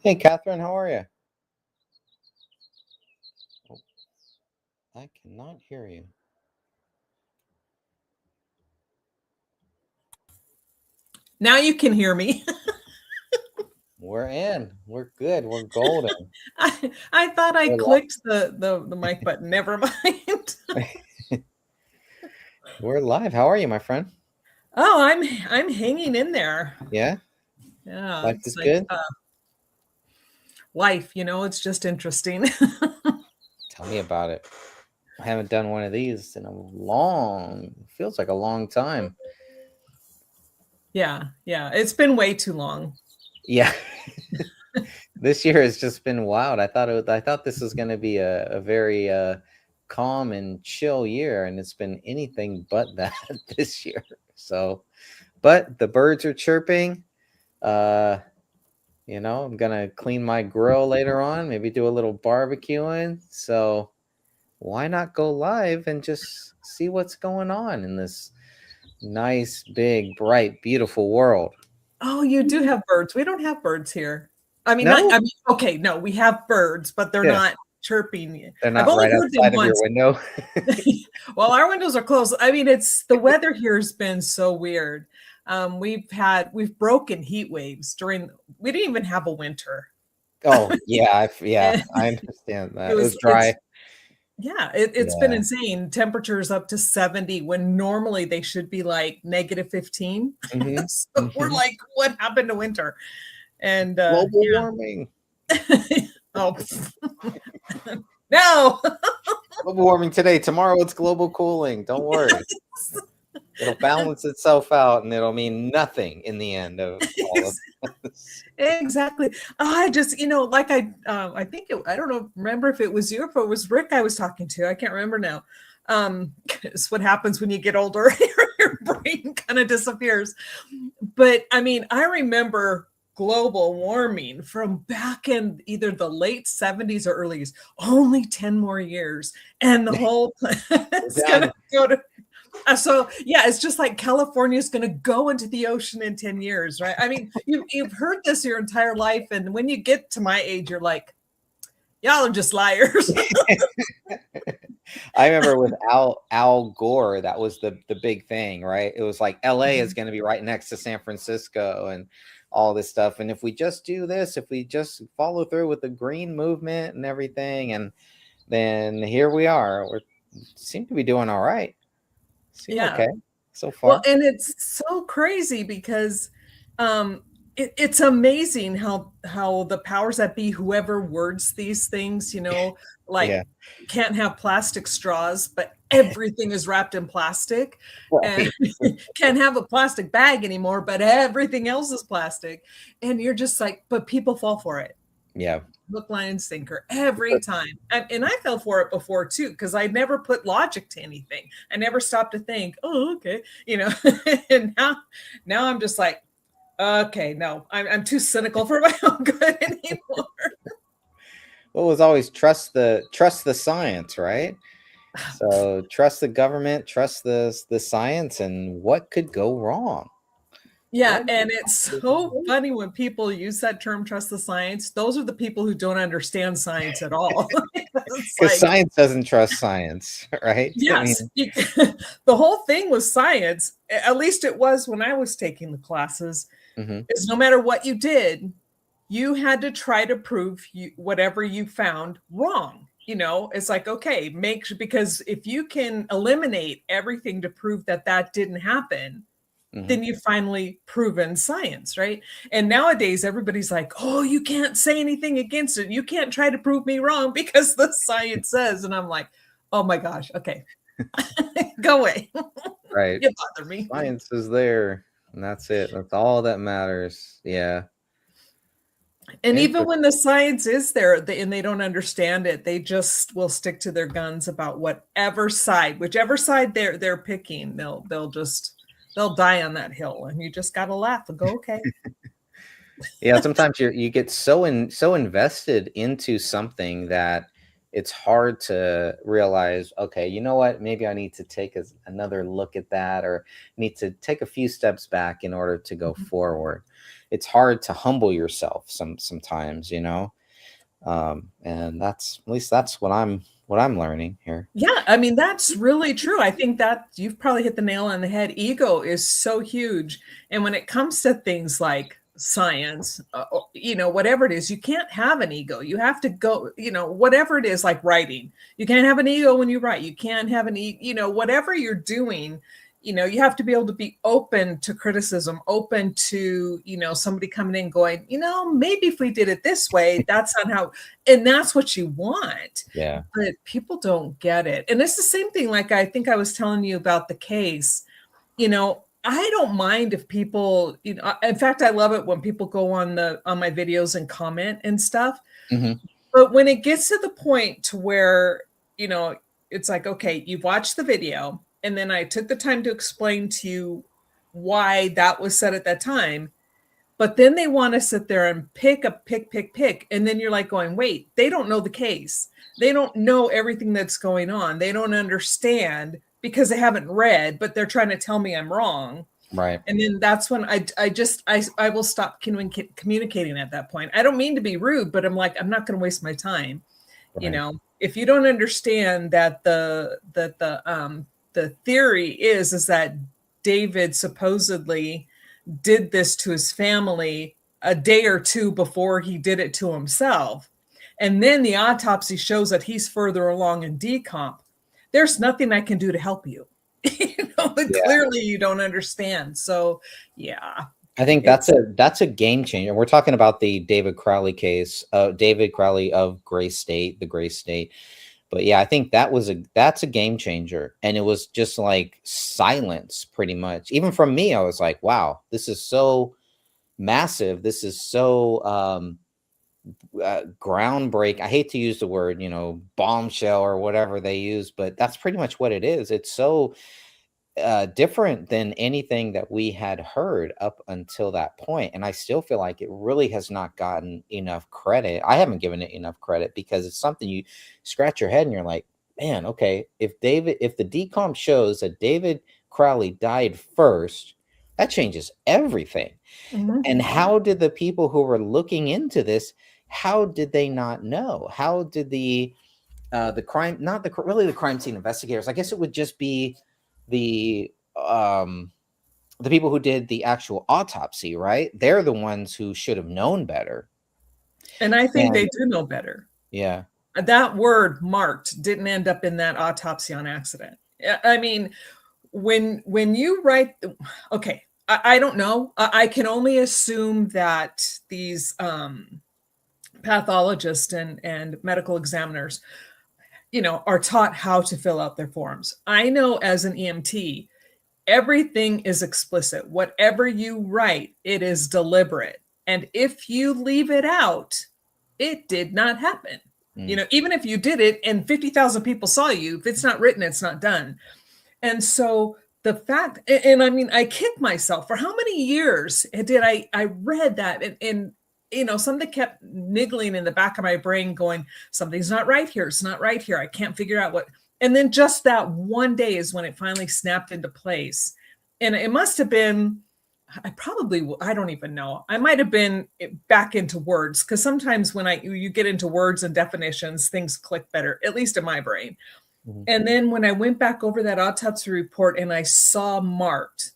Hey, Catherine, how are you? Oh, I cannot hear you. Now you can hear me. We're in. We're good. We're golden. I thought I We're clicked the mic button. Never mind. live. We're live. How are you, my friend? Oh, I'm hanging in there. Yeah, Yeah, life it's is like good. life, it's just interesting. Tell me about it. I haven't done one of these in a long, feels like a long time. Yeah, yeah. It's been way too long. Yeah, this year has just been wild. I thought this was going to be a very calm and chill year, and it's been anything but that this year. So, but the birds are chirping. Uh, I'm gonna clean my grill later on, maybe do a little barbecuing. So why not go live and just see what's going on in this nice, big, bright, beautiful world? Oh, you do have birds. We don't have birds here. I mean, not No? I mean, okay, no, we have birds, but they're Yeah. not chirping. They're I've not only right heard them outside of your once. window. Well, our windows are closed. I mean, it's the weather here has been so weird. We've broken heat waves during. We didn't even have a winter. Oh, yeah, And I understand it that. It was was dry. it's been Yeah. insane. Temperatures up to 70 when normally they should be like -15. Hmm. So we're Hmm. like, what happened to winter? And Global warming. oh no. Global warming today. Tomorrow it's global cooling. Don't worry. It'll balance itself out and it'll mean nothing in the end of all of this. Exactly. I just, I think I don't know, remember if it was you or if it was Rick I was talking to. I can't remember now. It's what happens when you get older. Your brain kind of disappears. But I mean, I remember global warming from back in either the late 70s or early 80s. Only 10 more years, and the whole We're planet's gonna done. go to so yeah, it's just like California's going to go into the ocean in 10 years, right? I mean, you've heard this your entire life, and when you get to my age, you're like, y'all are just liars. I remember with Al Gore, that was the big thing, right? It was like LA is going to be right next to San Francisco and all this stuff. And if we just do this, if we just follow through with the green movement and everything, and then here we are. We seem to be doing all right. Seem Yeah. okay so Well, far. and it's so crazy because it's amazing how the powers that be, whoever words these things, like Yeah. can't have plastic straws, but everything is wrapped in plastic, and Right. can't have a plastic bag anymore, but everything else is plastic, and you're just like, but people fall for it. Yeah. Hook, line, and sinker every time. And I fell for it before too, because I never put logic to anything. I never stopped to think, oh, okay, and now I'm just like, okay, no, I'm too cynical for my own good anymore. What was always trust the science, right? So trust the government, trust the science, and what could go wrong? Yeah, What and it's so funny when people use that term, trust the science. Those are the people who don't understand science at all. It's because like, science doesn't trust science, right? I yes, mean, the whole thing was science. At least it was when I was taking the classes. mhm, Is no matter what you did, you had to try to prove whatever you found wrong. It's like, okay, make sure, because if you can eliminate everything to prove that that didn't happen, mhm. then you've finally proven science, right? And nowadays, everybody's like, oh, you can't say anything against it. You can't try to prove me wrong because the science says. And I'm like, oh my gosh, okay, go away. Right. You bother me. Science is there, and that's it. That's all that matters. Yeah. And even Interesting. when the science is there and they don't understand it, they just will stick to their guns about whichever side they're picking. They'll die on that hill, and you just got to laugh and go, okay. Yeah, sometimes you get so invested into something that it's hard to realize, okay, you know what, maybe I need to take another look at that, or need to take a few steps back in order to go Mhm. forward. It's hard to humble yourself sometimes, and that's, at least that's what I'm learning here. Yeah, I mean, that's really true. I think that you've probably hit the nail on the head. Ego is so huge. And when it comes to things like science, whatever it is, you can't have an ego. You have to go, whatever it is, like writing. You can't have an ego when you write. You can't have an whatever you're doing, you have to be able to be open to criticism, open to, somebody coming in going, maybe if we did it this way, that's not how, and that's what you want. Yeah. But people don't get it. And it's the same thing. Like, I think I was telling you about the case, I don't mind if people, in fact, I love it when people go on my videos and comment and stuff. Hmm. But when it gets to the point to where, it's like, okay, you've watched the video, and then I took the time to explain to you why that was said at that time. But then they want to sit there and pick. And then you're like going, wait, they don't know the case. They don't know everything that's going on. They don't understand because they haven't read, but they're trying to tell me I'm wrong. Right. And then that's when I will stop communicating at that point. I don't mean to be rude, but I'm like, I'm not going to waste my time. Right. If you don't understand that the theory is that David supposedly did this to his family a day or two before he did it to himself, and then the autopsy shows that he's further along in decomp, there's nothing I can do to help you. Yeah. Clearly you don't understand. So yeah, I think that's a game changer. We're talking about the David Crowley case, David Crowley of Gray State, the Gray State. But yeah, I think that's a game changer. And it was just like silence pretty much. Even from me, I was like, wow, this is so massive. This is so groundbreak. I hate to use the word, bombshell or whatever they use, but that's pretty much what it is. It's so different than anything that we had heard up until that point. And I still feel like it really has not gotten enough credit. I haven't given it enough credit because it's something you scratch your head and you're like, man, okay, if the decomp shows that David Crowley died first, that changes everything. And how did the people who were looking into this, how did they not know? How did the crime, not the crime scene investigators, I guess it would just be the people who did the actual autopsy, right? They're the ones who should have known better. And I think they And do know better. yeah. That word marked didn't end up in that autopsy on accident. I mean, when you write, okay, I don't know. I can only assume that these pathologists and medical examiners, are taught how to fill out their forms. I know as an EMT, everything is explicit. Whatever you write, it is deliberate. And if you leave it out, it did not happen. Even if you did it and 50,000 people saw you, if it's not written, it's not done. And so the fact, and I mean, I kick myself for how many years did I read that, and something kept niggling in the back of my brain going, something's not right here. It's not right here. I can't figure out what. And then just that one day is when it finally snapped into place. And it must have been, I don't even know. I might have been back into words, because sometimes when you get into words and definitions, things click better, at least in my brain. Mhm. And then when I went back over that autopsy report and I saw marked,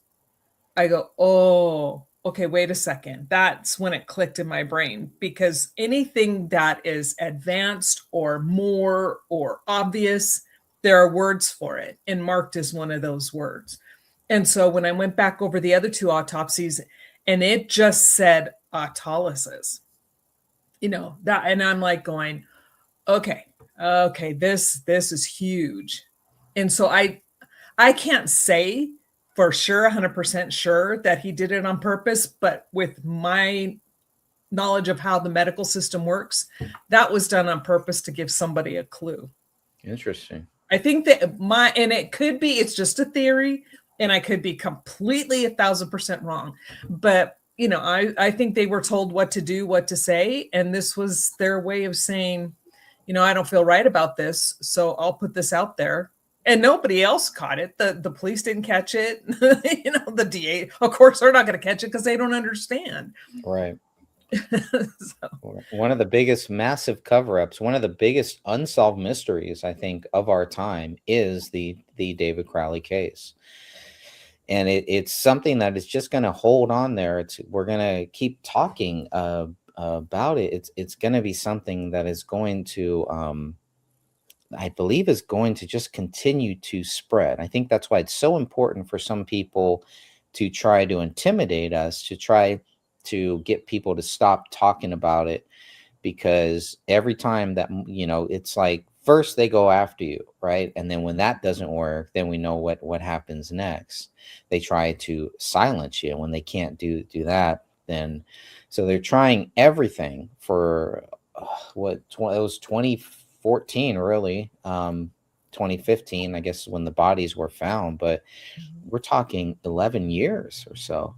I go, oh, okay, wait a second. That's when it clicked in my brain, because anything that is advanced or more or obvious, there are words for it. And marked is one of those words. And so when I went back over the other two autopsies and it just said autolysis, that, and I'm like going, okay, this is huge. And so I can't say for sure, 100% sure that he did it on purpose, but with my knowledge of how the medical system works, that was done on purpose to give somebody a clue. Interesting. I think that and it could be, it's just a theory, and I could be completely 1,000% wrong, but I think they were told what to do, what to say, and this was their way of saying, I don't feel right about this, so I'll put this out there. And nobody else caught it. The police didn't catch it. The DA, of course, they're not going to catch it because they don't understand. Right. So, One of the biggest massive cover-ups, one of the biggest unsolved mysteries, I think, of our time is the David Crowley case. And it's something that is just going to hold on there. We're going to keep talking about it. It's going to be something that is going to, I believe, is going to just continue to spread. I think that's why it's so important for some people to try to intimidate us, to try to get people to stop talking about it, because every time that, it's like first they go after you, right? And then when that doesn't work, then we know what happens next. They try to silence you. When they can't do that, then so they're trying everything for it was 2014, really. 2015, I guess, when the bodies were found, but we're talking 11 years or so.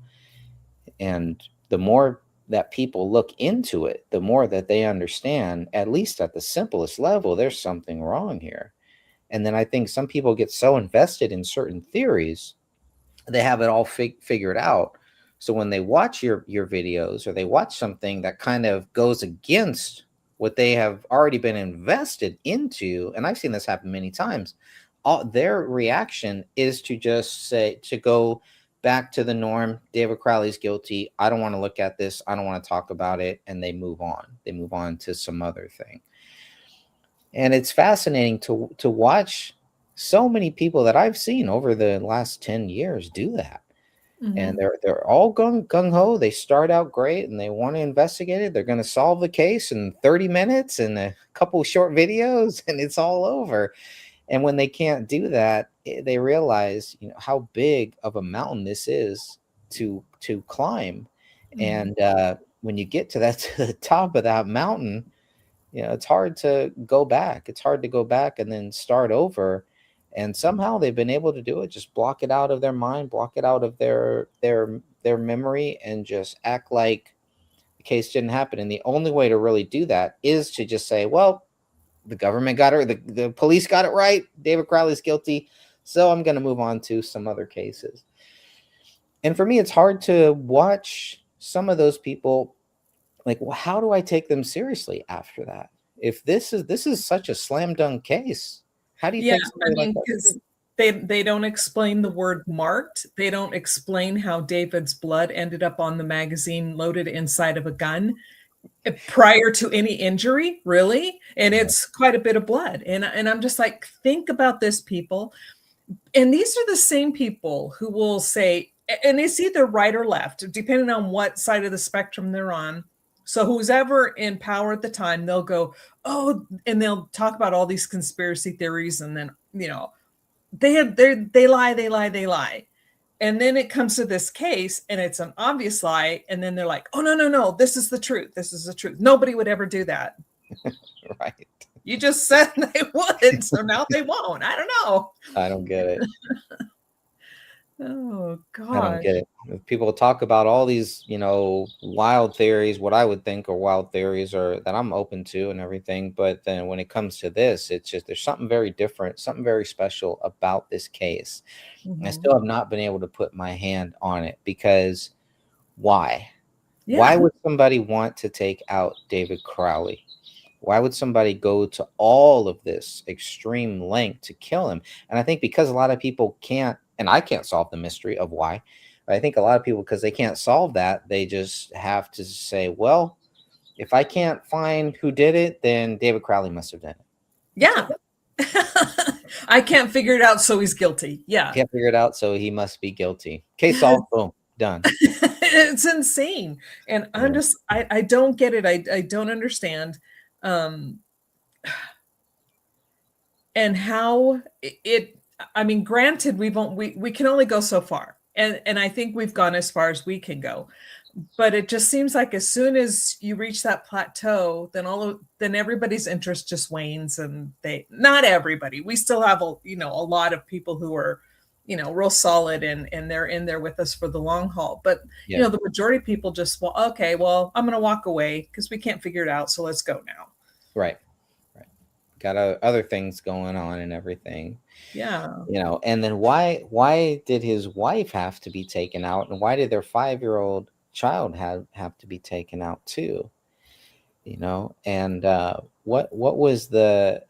And the more that people look into it, the more that they understand, at least at the simplest level, there's something wrong here. And then I think some people get so invested in certain theories, they have it all figured out. So when they watch your videos, or they watch something that kind of goes against what they have already been invested into, and I've seen this happen many times, their reaction is to just say, to go back to the norm. David Crowley's guilty. I don't want to look at this. I don't want to talk about it. And they move on. They move on to some other thing. And it's fascinating to watch so many people that I've seen over the last 10 years do that. And they're all gung ho. They start out great and they want to investigate it. They're going to solve the case in 30 minutes and a couple short videos, and it's all over. And when they can't do that, they realize, how big of a mountain this is to climb. And when you get to the top of that mountain, it's hard to go back. It's hard to go back and then start over. And somehow they've been able to do it. Just block it out of their mind, block it out of their memory, and just act like the case didn't happen. And the only way to really do that is to just say, well, the government got it, the police got it right. David Crowley's guilty. So I'm going to move on to some other cases. And for me, it's hard to watch some of those people. Like, well, how do I take them seriously after that? If this is such a slam dunk case, how do you take somebody like that? Because they don't explain the word marked. They don't explain how David's blood ended up on the magazine loaded inside of a gun prior to any injury, really. And it's quite a bit of blood. And I'm just like, think about this, people. And these are the same people who will say, and it's either right or left, depending on what side of the spectrum they're on. So who's ever in power at the time, they'll go, oh, and they'll talk about all these conspiracy theories. And then, they lie. And then it comes to this case and it's an obvious lie. And then they're like, oh, no, this is the truth. This is the truth. Nobody would ever do that. Right. You just said they would. So now they won't. I don't know. I don't get it. Oh, God. I don't get it. People talk about all these, wild theories, what I would think are wild theories, or that I'm open to and everything. But then when it comes to this, it's just, there's something very different, something very special about this case. I still have not been able to put my hand on it, because why? Yeah. Why would somebody want to take out David Crowley? Why would somebody go to all of this extreme length to kill him? And I think because a lot of people can't, and I can't solve the mystery of why. I think a lot of people, because they can't solve that, they just have to say, well, if I can't find who did it, then David Crowley must have done it. Yeah. I can't figure it out, so he's guilty. Yeah. Can't figure it out, so he must be guilty. Case solved. Boom. Done. It's insane. And I'm just, I don't get it. I don't understand. And how it, I mean, granted, we can only go so far. And I think we've gone as far as we can go. But it just seems like as soon as you reach that plateau, then everybody's interest just wanes, and not everybody. We still have a lot of people who are, real solid and they're in there with us for the long haul. But the majority of people just, well, okay, well, I'm going to walk away because we can't figure it out. So let's go now. Right. got other things going on and everything, Yeah. and then why did his wife have to be taken out, and why did their 5-year-old child have to be taken out too? And what was the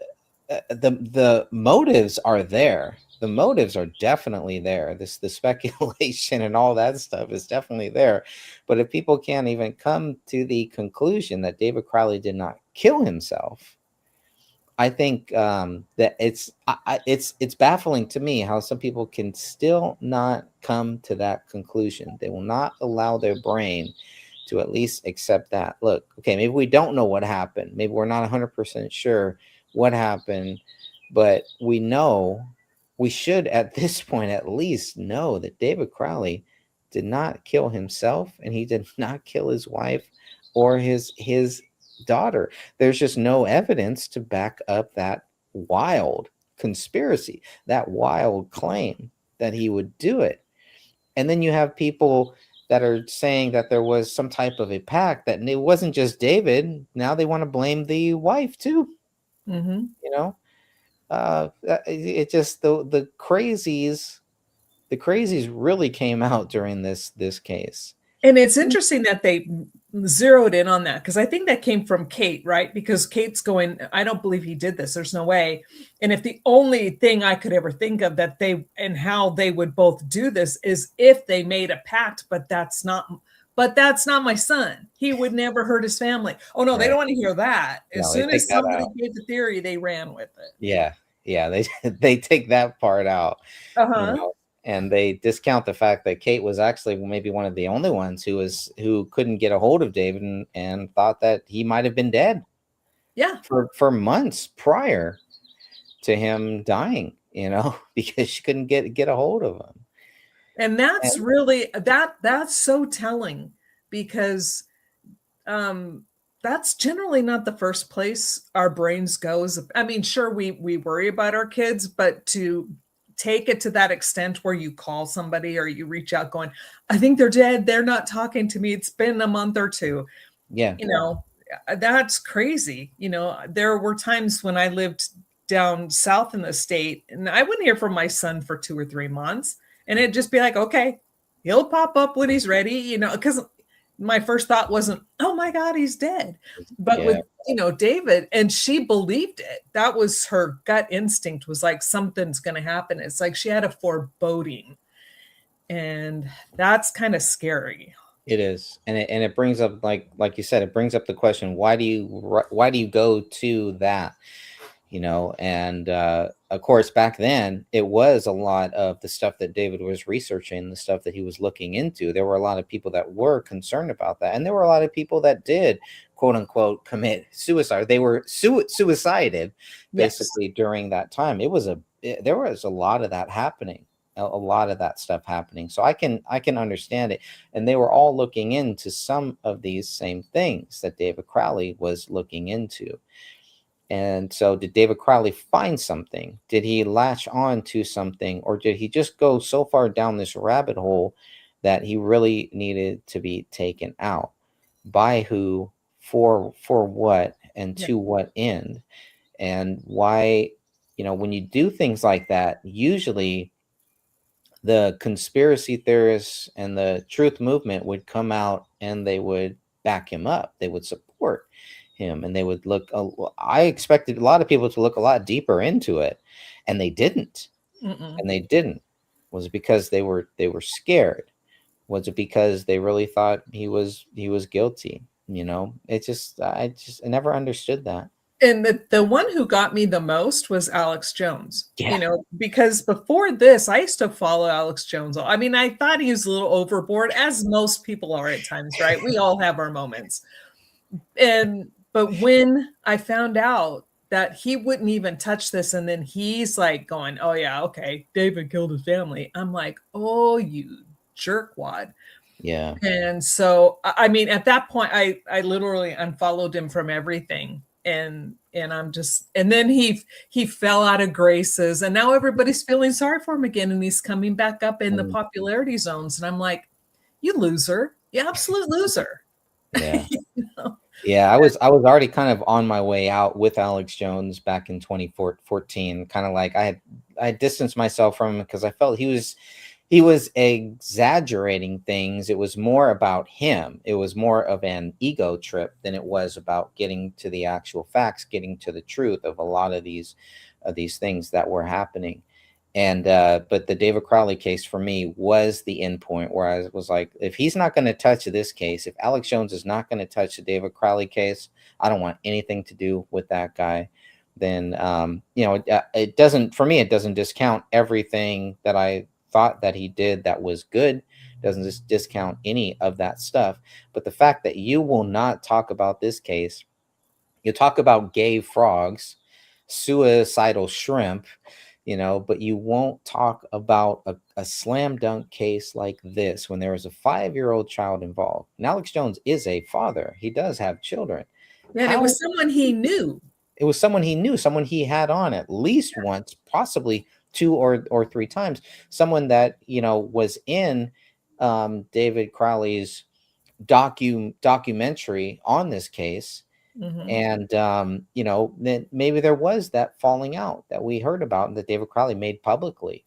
motives are there. The motives are definitely there. The speculation and all that stuff is definitely there. But if people can't even come to the conclusion that David Crowley did not kill himself, I think that it's baffling to me how some people can still not come to that conclusion. They will not allow their brain to at least accept that. Look, okay, maybe we don't know what happened. Maybe we're not 100% sure what happened, but we should at this point at least know that David Crowley did not kill himself, and he did not kill his wife or his daughter. There's just no evidence to back up that wild conspiracy, that wild claim that he would do it. And then you have people that are saying that there was some type of a pact, that it wasn't just David. Now they want to blame the wife too. Mm-hmm. You know, it just the crazies really came out during this case. And it's interesting that they zeroed in on that, because I think that came from Kate, right? Because Kate's going, I don't believe he did this. There's no way. And if the only thing I could ever think of that they and how they would both do this is if they made a pact, but that's not my son. He would never hurt his family. Oh no, they Right. don't want to hear that. As No, they soon take as that somebody out. gave the theory, they ran with it. Yeah, yeah, they they take that part out, you Uh-huh. know, and they discount the fact that Kate was actually maybe one of the only ones who couldn't get a hold of David, and thought that he might have been dead Yeah. for months prior to him dying, because she couldn't get a hold of him. And that's And really that's so telling, because um that's generally not the first place our brains goes. I mean, sure, we worry about our kids, but to take it to that extent where you call somebody or you reach out going, I think they're dead, they're not talking to me, it's been a month or two, yeah, you know, that's crazy. There were times when I lived down south in the state and I wouldn't hear from my son for 2 or 3 months, and it'd just be like, okay, he'll pop up when he's ready, because my first thought wasn't, oh my God, he's dead. But yeah, with, David, and she believed it. That was her gut instinct, was like, something's going to happen. It's like she had a foreboding. And that's kind of scary. it is, and it brings up, like you said, it brings up the question: why do you go to that? And of course, back then it was a lot of the stuff that David was researching, the stuff that he was looking into. There were a lot of people that were concerned about that, and there were a lot of people that did, quote unquote, commit suicide. They were suicided Yes. basically during that time. There was a lot of that happening, a lot of that stuff happening. So I can understand it, and they were all looking into some of these same things that David Crowley was looking into. And so, did David Crowley find something? Did he latch on to something? Or did he just go so far down this rabbit hole that he really needed to be taken out? By who, for what, and Yeah. to what end? And why, when you do things like that, usually the conspiracy theorists and the truth movement would come out and they would back him up. They would support him, and they would look. I expected a lot of people to look a lot deeper into it, and they didn't. Mm-mm. And they didn't. Was it because they were scared? Was it because they really thought he was guilty? I never understood that. And the one who got me the most was Alex Jones, Yeah. because before this, I used to follow Alex Jones. I mean, I thought he was a little overboard, as most people are at times, right? We all have our moments. But when I found out that he wouldn't even touch this, and then he's like going, oh yeah, okay, David killed his family, I'm like, oh, you jerkwad. Yeah. And so, I mean, at that point, I literally unfollowed him from everything, and I'm just, and then he fell out of graces, and now everybody's feeling sorry for him again, and he's coming back up in the Mm, popularity zones, and I'm like, you loser, you absolute loser. yeah. You know? Yeah, I was already kind of on my way out with Alex Jones back in 2014. Kind of like I distanced myself from him because I felt he was exaggerating things. It was more about him. It was more of an ego trip than it was about getting to the actual facts, getting to the truth of a lot of these things that were happening. And but the David Crowley case for me was the end point where I was like, if he's not going to touch this case, if Alex Jones is not going to touch the David Crowley case, I don't want anything to do with that guy. Then it doesn't, for me, it doesn't discount everything that I thought that he did that was good. Doesn't just discount any of that stuff. But the fact that you will not talk about this case, you talk about gay frogs, suicidal shrimp, but you won't talk about a slam dunk case like this when there was a 5-year-old child involved. And Alex Jones is a father. He does have children. And it How was someone he knew. it was someone he knew, someone he had on at least once, possibly two or three times, someone that, was in David Crowley's documentary on this case. Mhm. And then maybe there was that falling out that we heard about and that David Crowley made publicly,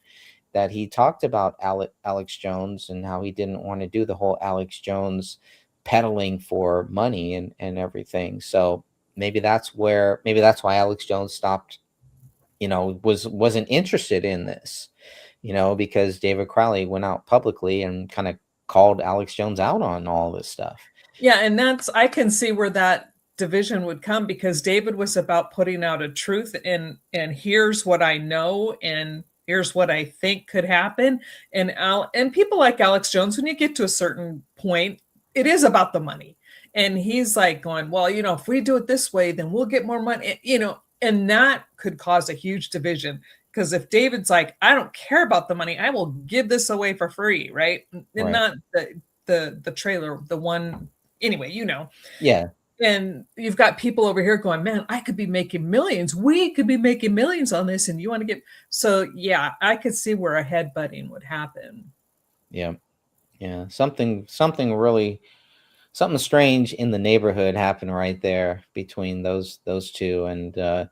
that he talked about Alex Jones and how he didn't want to do the whole Alex Jones peddling for money and everything. So maybe that's why Alex Jones stopped, wasn't interested in this, because David Crowley went out publicly and kind of called Alex Jones out on all this stuff. Yeah, and I can see where that division would come, because David was about putting out a truth, and here's what I know, and here's what I think could happen. And people like Alex Jones, when you get to a certain point, it is about the money. And he's like going, well, if we do it this way, then we'll get more money, and that could cause a huge division. Because if David's like, I don't care about the money, I will give this away for free, right? And Right. not the trailer, the one, anyway, Yeah. and you've got people over here going, man, I could be making millions. We could be making millions on this. And you want to get, so yeah, I could see where a headbutting would happen. Yeah. Yeah. Something strange in the neighborhood happened right there between those two. And the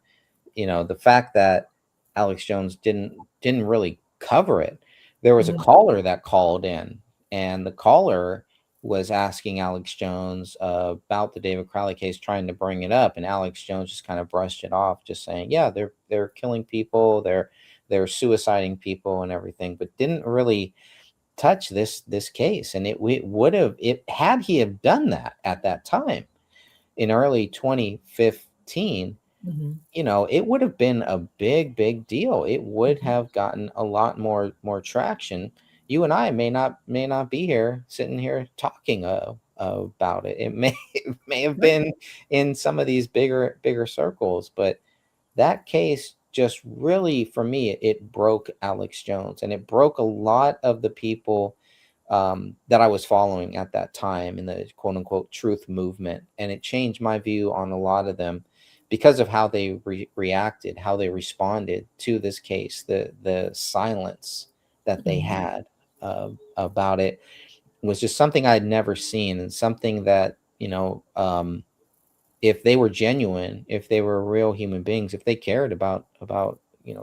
fact that Alex Jones didn't really cover it. There was a Mhm. caller that called in, and the caller was asking Alex Jones about the David Crowley case, trying to bring it up, and Alex Jones just kind of brushed it off, just saying, "Yeah, they're killing people, they're suiciding people and everything," but didn't really touch this case. And it would have, it had he have done that at that time in early 2015, Mhm. it would have been a big deal. It would have gotten a lot more traction. You and I may not be here sitting here talking about it. It may it may have Right. been in some of these bigger circles, but that case just really, for me, it broke Alex Jones, and it broke a lot of the people that I was following at that time in the quote unquote truth movement. And it changed my view on a lot of them because of how they reacted, how they responded to this case, the silence that they Mhm. had about it was just something I'd never seen, and something that, if they were genuine, if they were real human beings, if they cared about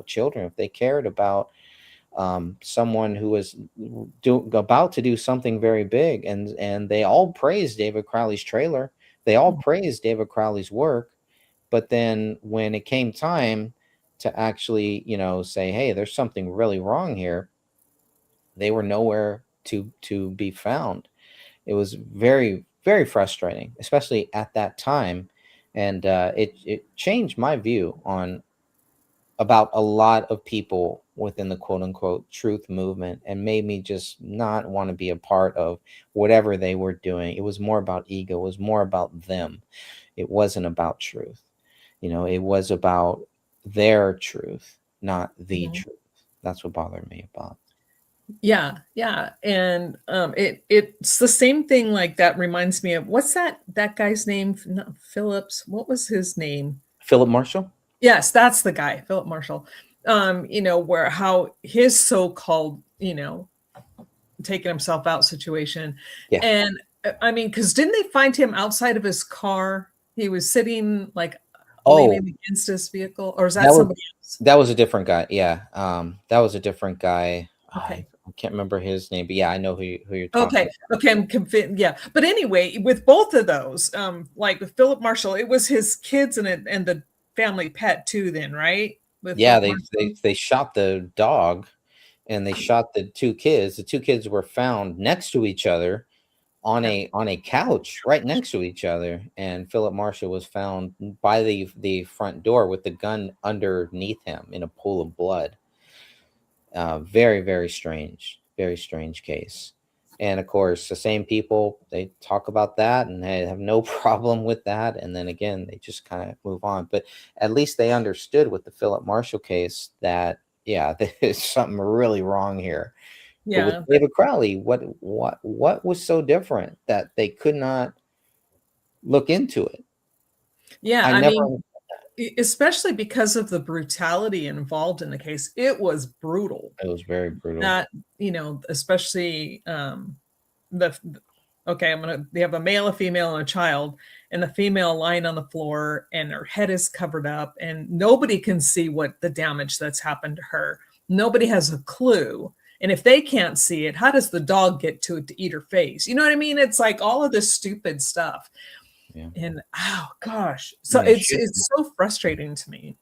children, if they cared about someone who was about to do something very big, and they all praised David Crowley's trailer, they all praised David Crowley's work, but then when it came time to actually say, hey, there's something really wrong here, they were nowhere to be found. It was very frustrating, especially at that time, and it changed my view on about a lot of people within the quote unquote truth movement, and made me just not want to be a part of whatever they were doing. It was more about ego, it was more about them. It wasn't about truth. It was about their truth, not the Mhm. truth. That's what bothered me about Yeah, yeah, and it's the same thing. Like, that reminds me of, what's that guy's name? Not Phillips. What was his name? Philip Marshall. Yes, that's the guy, Philip Marshall. Where how his so-called, taking himself out situation. Yeah. And I mean, because didn't they find him outside of his car? He was sitting like Oh, leaning against his vehicle, or is that that was somebody else? that was a different guy. Yeah, that was a different guy. Okay. I can't remember his name, but yeah, I know who you're talking Okay. about. Okay. I'm convinced. Yeah. But anyway, with both of those, like with Philip Marshall, it was his kids and the family pet too, then, right? With Yeah, Philip they Marshall. they shot the dog and they shot the two kids. The two kids were found next to each other on Yeah. a couch right next to each other, and Philip Marshall was found by the front door with the gun underneath him in a pool of blood. Very, very strange case. And of course, the same people, they talk about that and they have no problem with that. And then again, they just kind of move on. But at least they understood with the Philip Marshall case that, yeah, there's something really wrong here. But with Yeah. David Crowley, what was so different that they could not look into it? Yeah. I I never. mean, especially because of the brutality involved in the case, it was brutal. It was very brutal. That, especially the okay, they have a male, a female, and a child, and the female lying on the floor and her head is covered up, and nobody can see what the damage that's happened to her. Nobody has a clue. And if they can't see it, how does the dog get to it to eat her face? You know what I mean? It's like all of this stupid stuff. Yeah. And oh gosh. So And they it's so frustrating to me.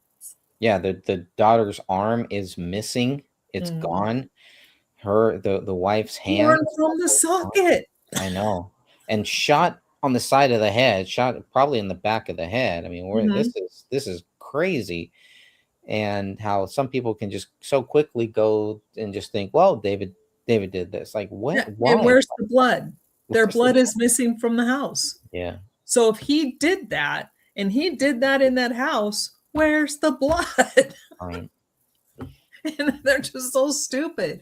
Yeah, the daughter's arm is missing. It's Mhm. gone. The wife's hand Torn is from the also gone. socket. I know. And shot on the side of the head, shot probably in the back of the head. I mean, we're Mhm. this is crazy. And how some people can just so quickly go and just think, well, David did this. Like what Yeah, and why? where's the blood? Their Where's the blood is missing from the house. Yeah, So if he did that and he did that in that house, where's the blood? right. And they're just so stupid.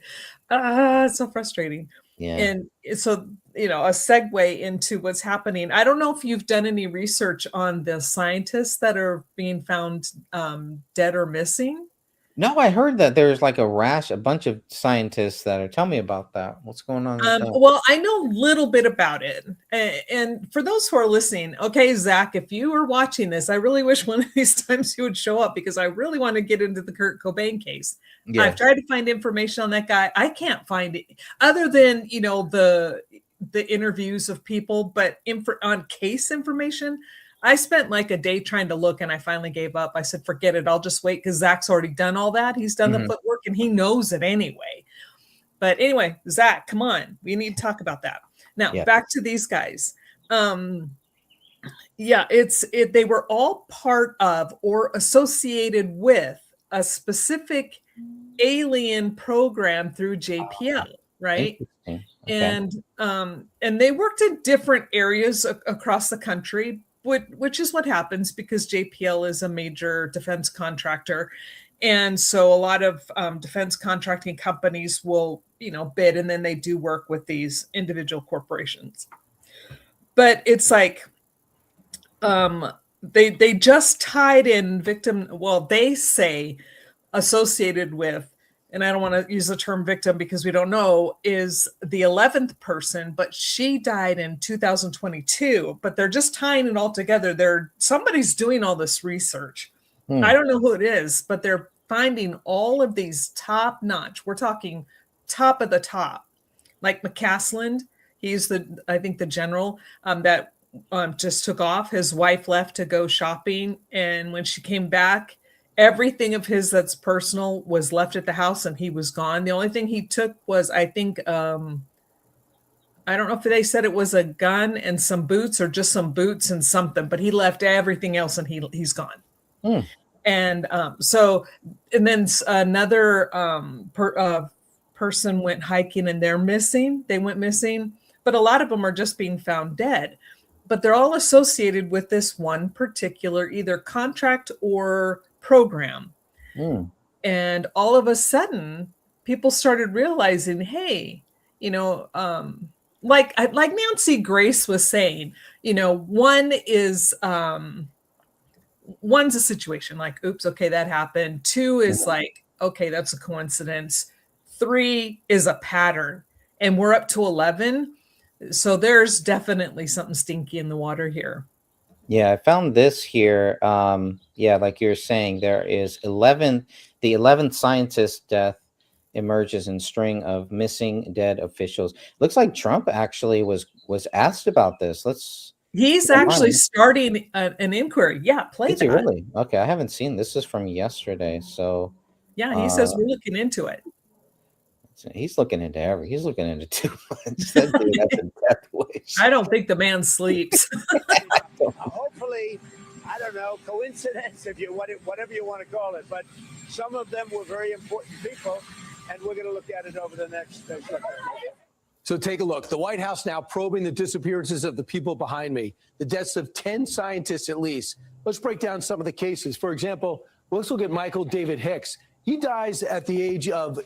Ah, it's so frustrating. Yeah. And so, a segue into what's happening. I don't know if you've done any research on the scientists that are being found dead or missing. No, I heard that there's like a bunch of scientists that are tell me about that. What's going on with that? Well, I know a little bit about it. And for those who are listening, okay, Zach, if you are watching this, I really wish one of these times you would show up because I really want to get into the Kurt Cobain case. I've Yes. tried to find information on that guy. I can't find it other than, the interviews of people, but on case information, I spent like a day trying to look and I finally gave up. I said, forget it. I'll just wait because Zach's already done all that. He's done the Mhm. footwork and he knows it anyway. But anyway, Zach, come on. We need to talk about that. Now, Yeah. back to these guys. Yeah, they were all part of or associated with a specific alien program through JPL, right? Interesting. Okay. And they worked in different areas across the country, which is what happens because JPL is a major defense contractor, and so a lot of defense contracting companies will bid, and then they do work with these individual corporations. But it's like they just tied in victim. Well, they say associated with, and I don't want to use the term victim because we don't know, is the 11th person, but she died in 2022. But they're just tying it all together. Somebody's doing all this research. I Hmm. don't know who it is, but they're finding all of these top notch. We're talking top of the top, like McCasland. He's I think the general that just took off. His wife left to go shopping, and when she came back, everything of his that's personal was left at the house, and he was gone. The only thing he took was, I think, I don't know if they said it was a gun and some boots, or just some boots and something, but he left everything else, and he's gone. Hmm. And and then another person went hiking and they're missing. They went missing, but a lot of them are just being found dead. But they're all associated with this one particular either contract or program. Hmm. And all of a sudden, people started realizing, hey, like Nancy Grace was saying, one is one's a situation like, oops, okay, that happened. Two is like, okay, that's a coincidence. Three is a pattern. And we're up to 11. So there's definitely something stinky in the water here. Yeah, I found this here. Yeah, like you're saying, there is the 11th scientist death emerges in string of missing dead officials. Looks like Trump actually was asked about this. Let's He's go actually online. starting an inquiry. Yeah, play Is he that. really? Okay, I haven't seen this. Is from yesterday. So Yeah, he uh says we're looking into it. he's looking into he's looking into too much. That dude has a death wish. I don't think the man sleeps. Hopefully, I don't know, coincidence, if you whatever you want to call it, but some of them were very important people, and we're going to look at it over the next. So take a look. The White House now probing the disappearances of the people behind me, the deaths of 10 scientists at least. Let's break down some of the cases. For example, let's look at Michael David Hicks. He dies at the age of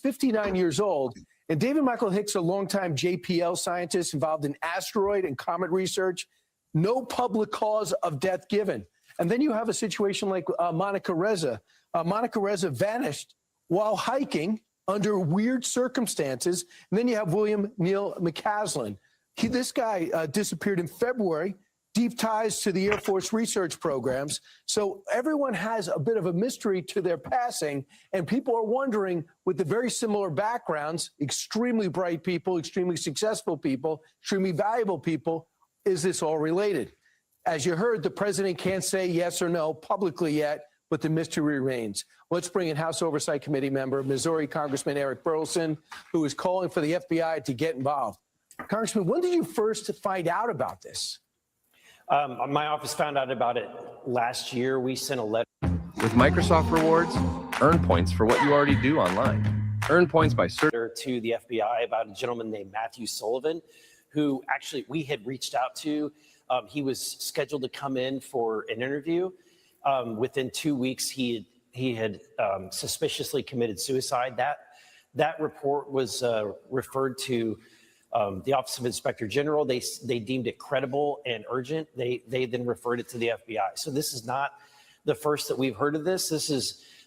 59 years old. And David Michael Hicks, a longtime JPL scientist involved in asteroid and comet research, no public cause of death given. And then you have a situation like Monica Reza. Monica Reza vanished while hiking under weird circumstances. And then you have William Neil McCaslin. This guy disappeared in February, deep ties to the Air Force research programs. So everyone has a bit of a mystery to their passing. And people are wondering, with the very similar backgrounds, extremely bright people, extremely successful people, extremely valuable people, is this all related? As you heard, the president can't say yes or no publicly yet, but the mystery remains. Let's bring in House Oversight Committee member, Missouri Congressman Eric Burleson, who is calling for the FBI to get involved. Congressman, when did you first find out about this? My office found out about it last year. We sent a letter. With Microsoft Rewards, earn points for what you already do online. Earn points by searching to the FBI about a gentleman named Matthew Sullivan, who actually we had reached out to. He was scheduled to come in for an interview. Within 2 weeks, he had suspiciously committed suicide. That report was referred to the Office of Inspector General. They deemed it credible and urgent. They then referred it to the FBI. So this is not the first that we've heard of this.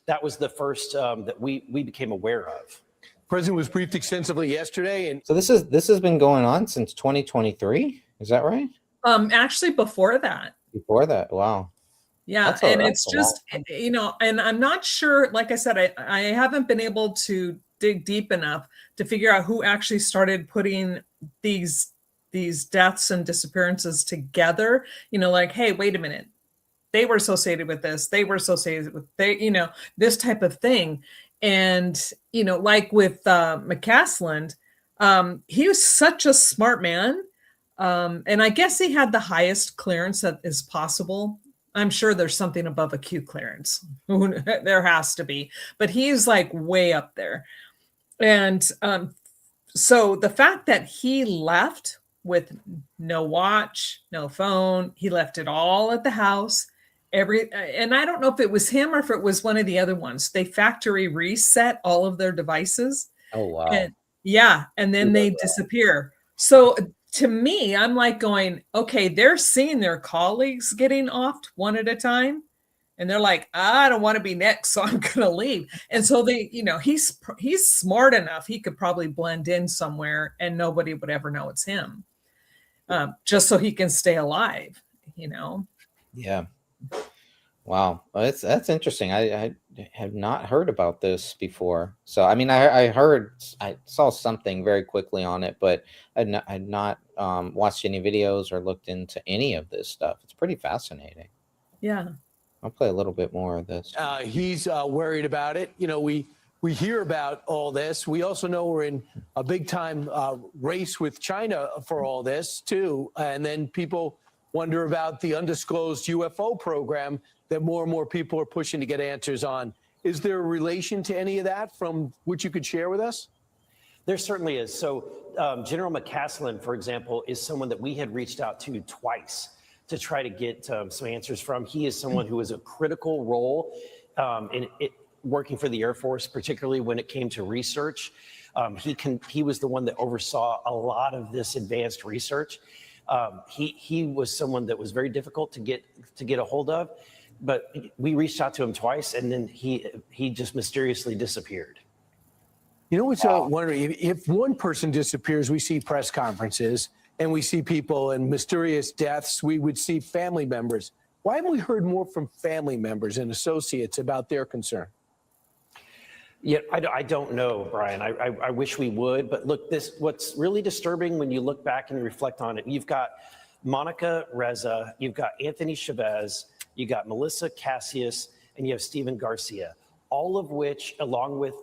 That was the first that we became aware of. The president was briefed extensively yesterday, and So this has been going on since 2023. Is that right? Actually, before that. Before that, wow. Yeah, and it's just, and I'm not sure, like I said, I haven't been able to dig deep enough to figure out who actually started putting these deaths and disappearances together. Like, hey, wait a minute. They were associated with this. They were associated with this type of thing. And, like with McCaslin, he was such a smart man. And I guess he had the highest clearance that is possible. I'm sure there's something above a Q clearance. There has to be, but he's like way up there. And so the fact that he left with no watch, no phone, he left it all at the house. And I don't know if it was him or if it was one of the other ones. They factory reset all of their devices. Oh, wow. And then they disappear. So to me, I'm like going, okay, they're seeing their colleagues getting offed one at a time. And they're like, I don't want to be next, so I'm going to leave. And so he's smart enough. He could probably blend in somewhere and nobody would ever know it's him, just so he can stay alive, Yeah. Wow. Well, that's interesting. I have not heard about this before. So, I mean, I saw something very quickly on it, but I'd not watched any videos or looked into any of this stuff. It's pretty fascinating. Yeah. I'll play a little bit more of this. He's worried about it. We hear about all this. We also know we're in a big time race with China for all this too. And then people wonder about the undisclosed UFO program that more and more people are pushing to get answers on. Is there a relation to any of that from which you could share with us? There certainly is. So General McCaslin, for example, is someone that we had reached out to twice to try to get some answers from. He is someone who has a critical role in working for the Air Force, particularly when it came to research. He was the one that oversaw a lot of this advanced research. He was someone that was very difficult to get a hold of, but we reached out to him twice, and then he just mysteriously disappeared. You know what's wondering? If one person disappears, we see press conferences and we see people and mysterious deaths. We would see family members. Why haven't we heard more from family members and associates about their concern? Yeah, I don't know, Brian. I wish we would, but look, what's really disturbing when you look back and reflect on it, you've got Monica Reza, you've got Anthony Chavez, you got Melissa Cassius, and you have Stephen Garcia, all of which, along with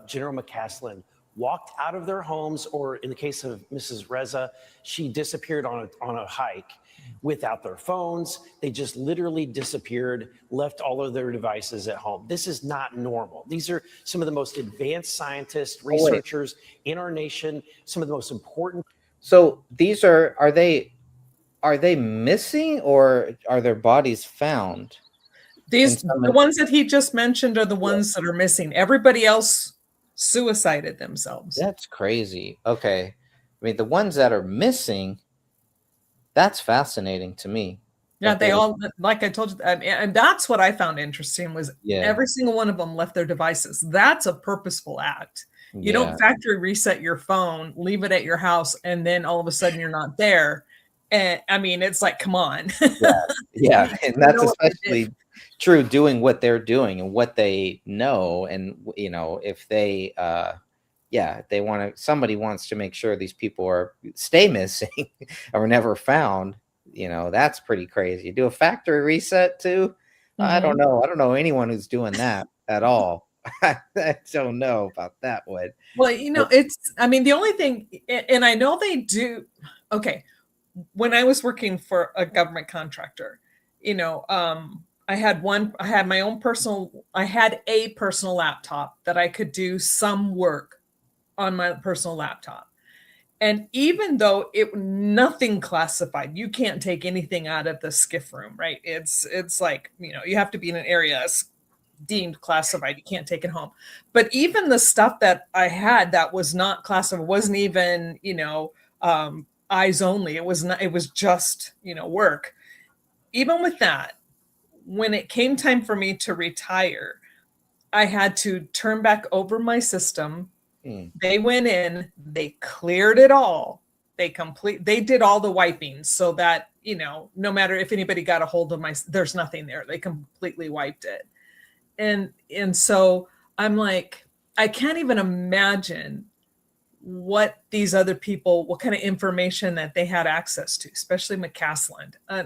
General McCaslin, walked out of their homes, or in the case of Mrs. Reza, she disappeared on a hike without their phones. They just literally disappeared, left all of their devices at home. This is not normal. These are some of the most advanced scientists, researchers in our nation, some of the most important. So these are they missing, or are their bodies found? The ones that he just mentioned are the ones that are missing. Everybody else suicided themselves. That's crazy. Okay. I mean, the ones that are missing, that's fascinating to me. Yeah, they all, like I told you, and that's what I found interesting was every single one of them left their devices. That's a purposeful act. You don't factory reset your phone, leave it at your house, and then all of a sudden you're not there. And I mean, it's like, come on. Yeah. And that's especially true doing what they're doing and what they know. And, you know, if they, they want to, somebody wants to make sure these people stay missing or never found, you know, that's pretty crazy. Do a factory reset too. I don't know. I don't know anyone who's doing that at all. I don't know about that one. Well, you know, I mean, the only thing, and I know they do. Okay. When I was working for a government contractor, you know, I had a personal laptop that I could do some work on my personal laptop. And even though nothing classified, you can't take anything out of the skiff room, right? It's like, you know, you have to be in an area that's deemed classified. You can't take it home. But even the stuff that I had that was not classified, wasn't even, you know, eyes only. It was just, you know, work. Even with that, when it came time for me to retire, I had to turn back over my system. They went in, they cleared it all. They did all the wiping so that, you know, no matter if anybody got a hold of there's nothing there. They completely wiped it. And so I'm like, I can't even imagine what these other people, what kind of information that they had access to, especially McCaslin. I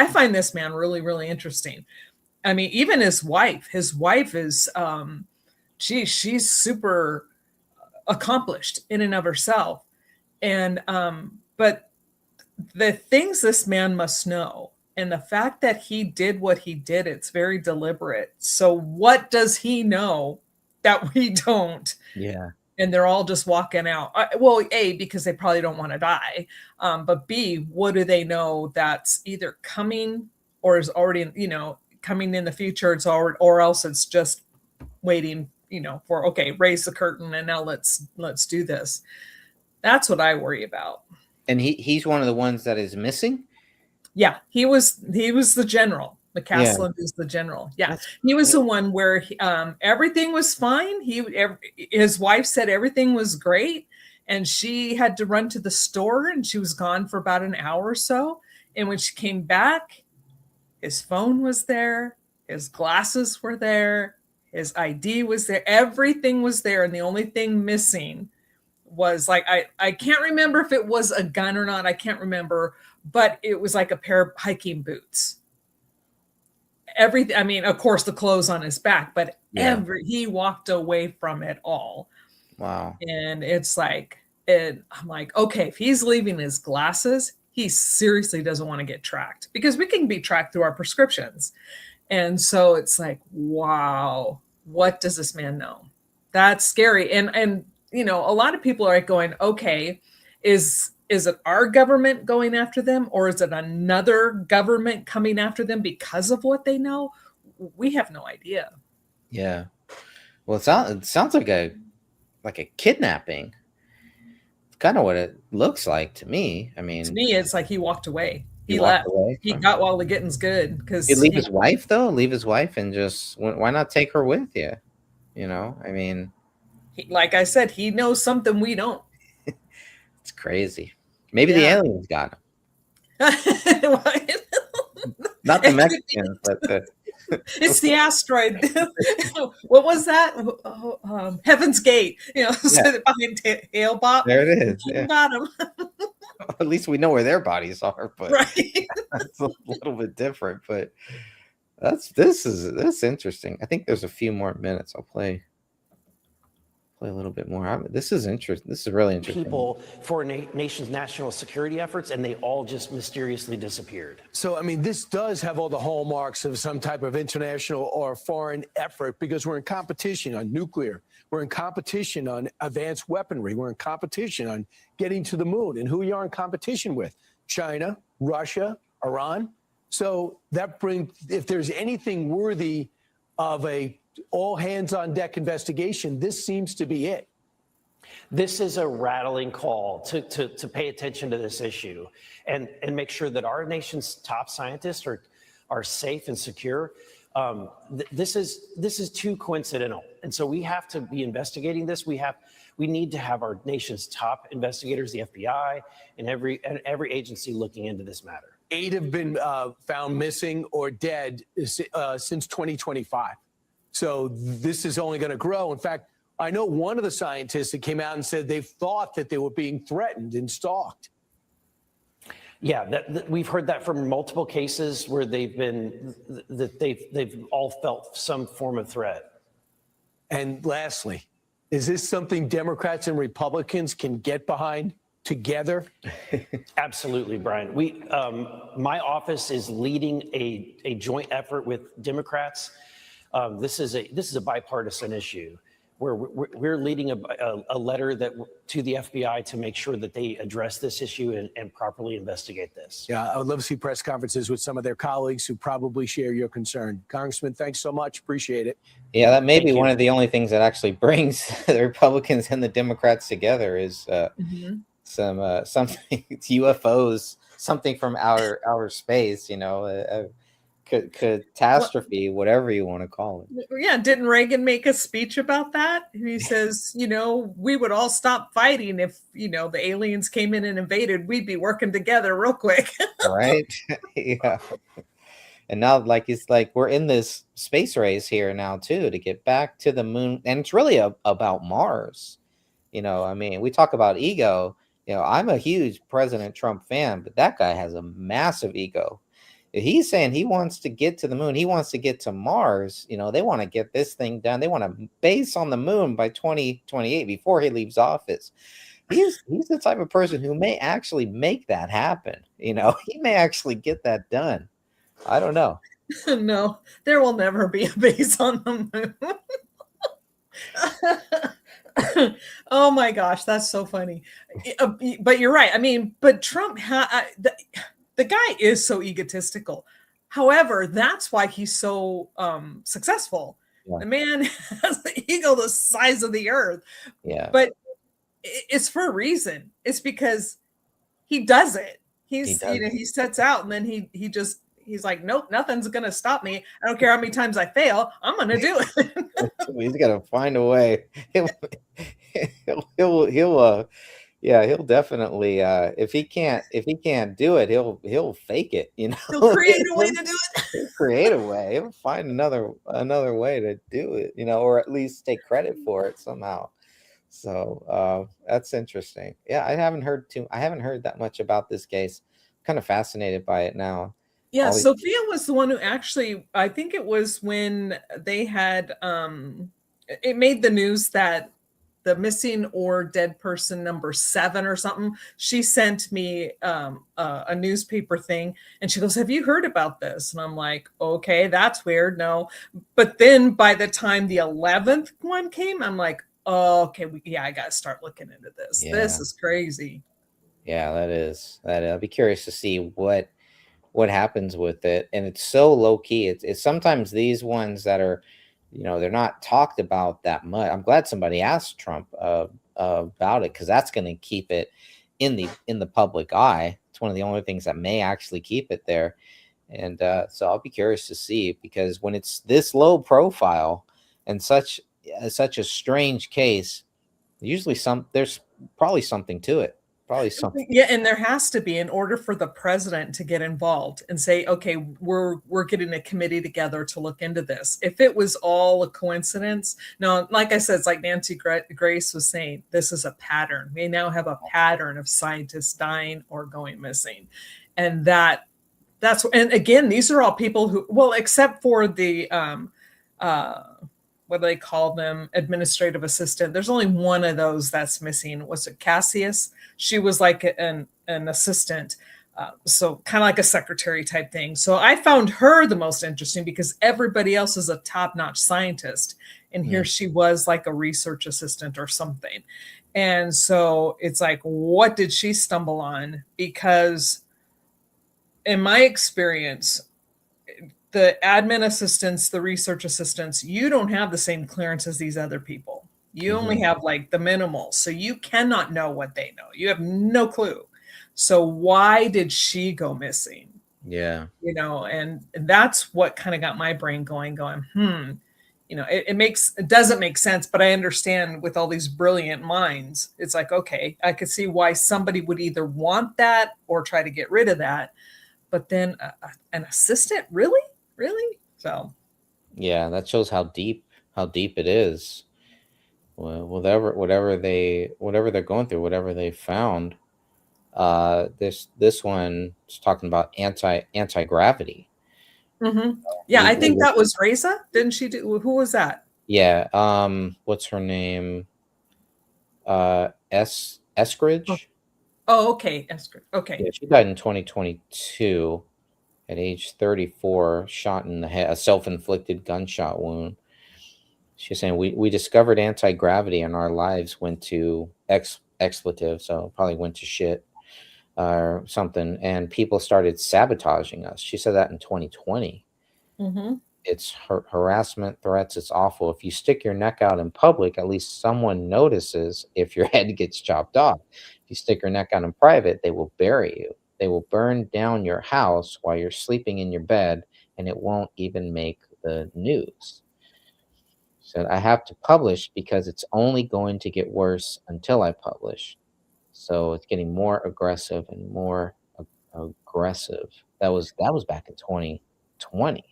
find this man really, really interesting. I mean, even his wife is, she's super accomplished in and of herself. And, but the things this man must know, and the fact that he did what he did, it's very deliberate. So what does he know that we don't? Yeah. And they're all just walking out. Well, A, because they probably don't want to die. But B, what do they know that's either coming or is already, you know, coming in the future? It's already, or else it's just waiting, you know, for, okay, raise the curtain and now let's do this. That's what I worry about. And he's one of the ones that is missing? Yeah, he was the general. McCaslin is the general. Yeah, he was the one where everything was fine. His wife said everything was great, and she had to run to the store, and she was gone for about an hour or so. And when she came back, his phone was there, his glasses were there, his ID was there, everything was there, and the only thing missing was, like, I can't remember if it was a gun or not. I can't remember, but it was like a pair of hiking boots. Everything, I mean, of course, the clothes on his back, but he walked away from it all. Wow. And it's like, I'm like, okay, if he's leaving his glasses, he seriously doesn't want to get tracked, because we can be tracked through our prescriptions. And so it's like, wow, what does this man know? That's scary. And you know, a lot of people are going, okay, is it our government going after them, or is it another government coming after them because of what they know? We have no idea. Yeah. Well, it sounds like a kidnapping. It's kind of what it looks like to me. I mean, to me, it's like he walked away. He left. He got while the getting's good. Because he'd leave his wife, though. Leave his wife and just, why not take her with you? You know, I mean, like I said, he knows something we don't. It's crazy. Maybe the Yeah. aliens got him. Not the Mexicans, but the It's the asteroid. What was that? Heaven's Gate. Yeah. Behind Hale Bob. There it is. Yeah. Got him. At least we know where their bodies are, but Right. that's a little bit different. But this is interesting. I think there's a few more minutes. I'll play a little bit more. This is interesting. This is really interesting. People for a nation's national security efforts, and they all just mysteriously disappeared. So, I mean, this does have all the hallmarks of some type of international or foreign effort, because we're in competition on nuclear. We're in competition on advanced weaponry. We're in competition on getting to the moon. And who you are in competition with? China, Russia, Iran. So that brings, if there's anything worthy of a all hands on deck investigation, this seems to be it. This is a rattling call to pay attention to this issue and make sure that our nation's top scientists are safe and secure. This is too coincidental, and so we have to be investigating this. We need to have our nation's top investigators, the FBI, and every agency looking into this matter. 8 have been found missing or dead since 2025. So this is only going to grow. In fact, I know one of the scientists that came out and said they thought that they were being threatened and stalked. Yeah, we've heard that from multiple cases where they've all felt some form of threat. And lastly, is this something Democrats and Republicans can get behind together? Absolutely, Brian. My office is leading a joint effort with Democrats. This is a bipartisan issue where we're leading a letter to the FBI to make sure that they address this issue and properly investigate this. Yeah, I would love to see press conferences with some of their colleagues who probably share your concern. Congressman, thanks so much. Appreciate it. Yeah, that may Thank be you. one of the only things that actually brings the Republicans and the Democrats together is something UFOs, something from outer space, catastrophe, whatever you want to call it. Yeah, didn't Reagan make a speech about that? He says, we would all stop fighting if, the aliens came in and invaded. We'd be working together real quick. Right? Yeah. And now, it's like we're in this space race here now too to get back to the moon, and it's really about Mars. We talk about ego. I'm a huge President Trump fan, but that guy has a massive ego. If he's saying he wants to get to the moon, he wants to get to Mars, they want to get this thing done. They want to base on the moon by 2028 before he leaves office. He's the type of person who may actually make that happen. He may actually get that done. I don't know. No, there will never be a base on the moon. Oh my gosh, that's so funny. But you're right. But Trump, the guy is so egotistical. However, that's why he's so successful. Yeah. The man has the ego the size of the earth. Yeah. But it's for a reason. It's because he does it. He sets out and then he's like, nope, nothing's gonna stop me. I don't care how many times I fail. I'm gonna do it. He's gonna find a way. He'll definitely if he can't do it, he'll fake it. He'll create a way to do it. He'll create a way. He'll find another way to do it. Or at least take credit for it somehow. So that's interesting. Yeah, I haven't heard that much about this case. I'm kind of fascinated by it now. Yeah, Sophia was the one who actually, I think it was when they had, it made the news that the missing or dead person number 7 or something, she sent me a newspaper thing and she goes, have you heard about this? And I'm like, okay, that's weird. No. But then by the time the 11th one came, I'm like, oh, okay, I got to start looking into this. Yeah. This is crazy. Yeah, that is. I'll be curious to see what happens with it. And it's so low key. It's sometimes these ones that are, they're not talked about that much. I'm glad somebody asked Trump about it, because that's going to keep it in the public eye. It's one of the only things that may actually keep it there. And so I'll be curious to see, because when it's this low profile and such a strange case, Usually there's probably something to it. Probably something. Yeah, and there has to be, in order for the president to get involved and say, okay, we're getting a committee together to look into this. If it was all a coincidence, no, like I said, it's like Nancy Grace was saying, this is a pattern. We now have a pattern of scientists dying or going missing. And and again, these are all people who, well, except for the what do they call them, administrative assistant. There's only one of those that's missing. Was it Cassius? She was like an assistant, so kind of like a secretary type thing. So I found her the most interesting because everybody else is a top-notch scientist, and here she was like a research assistant or something. And so it's like, what did she stumble on? Because in my experience, the admin assistants, the research assistants, you don't have the same clearance as these other people. You only have like the minimal. So you cannot know what they know. You have no clue. So why did she go missing? Yeah. And that's what kind of got my brain going, it doesn't make sense, but I understand with all these brilliant minds, it's like, okay, I could see why somebody would either want that or try to get rid of that. But then an assistant, really? So yeah, that shows how deep it is. Well, whatever they're going through, whatever they found. This one is talking about anti-gravity. Yeah, I think that was Reza. Didn't she do? Who was that? Yeah. What's her name? Eskridge. Oh, okay. Eskridge. Okay. Yeah, she died in 2022 at age 34, shot in the head, a self-inflicted gunshot wound. She's saying we discovered anti-gravity and our lives went to expletive, so probably went to shit or something, and people started sabotaging us. She said that in 2020. It's harassment, threats. It's awful. If you stick your neck out in public, at least someone notices if your head gets chopped off. If you stick your neck out in private, they will bury you. They will burn down your house while you're sleeping in your bed, and it won't even make the news. Said, I have to publish because it's only going to get worse until I publish. So it's getting more aggressive and more aggressive. That was back in 2020.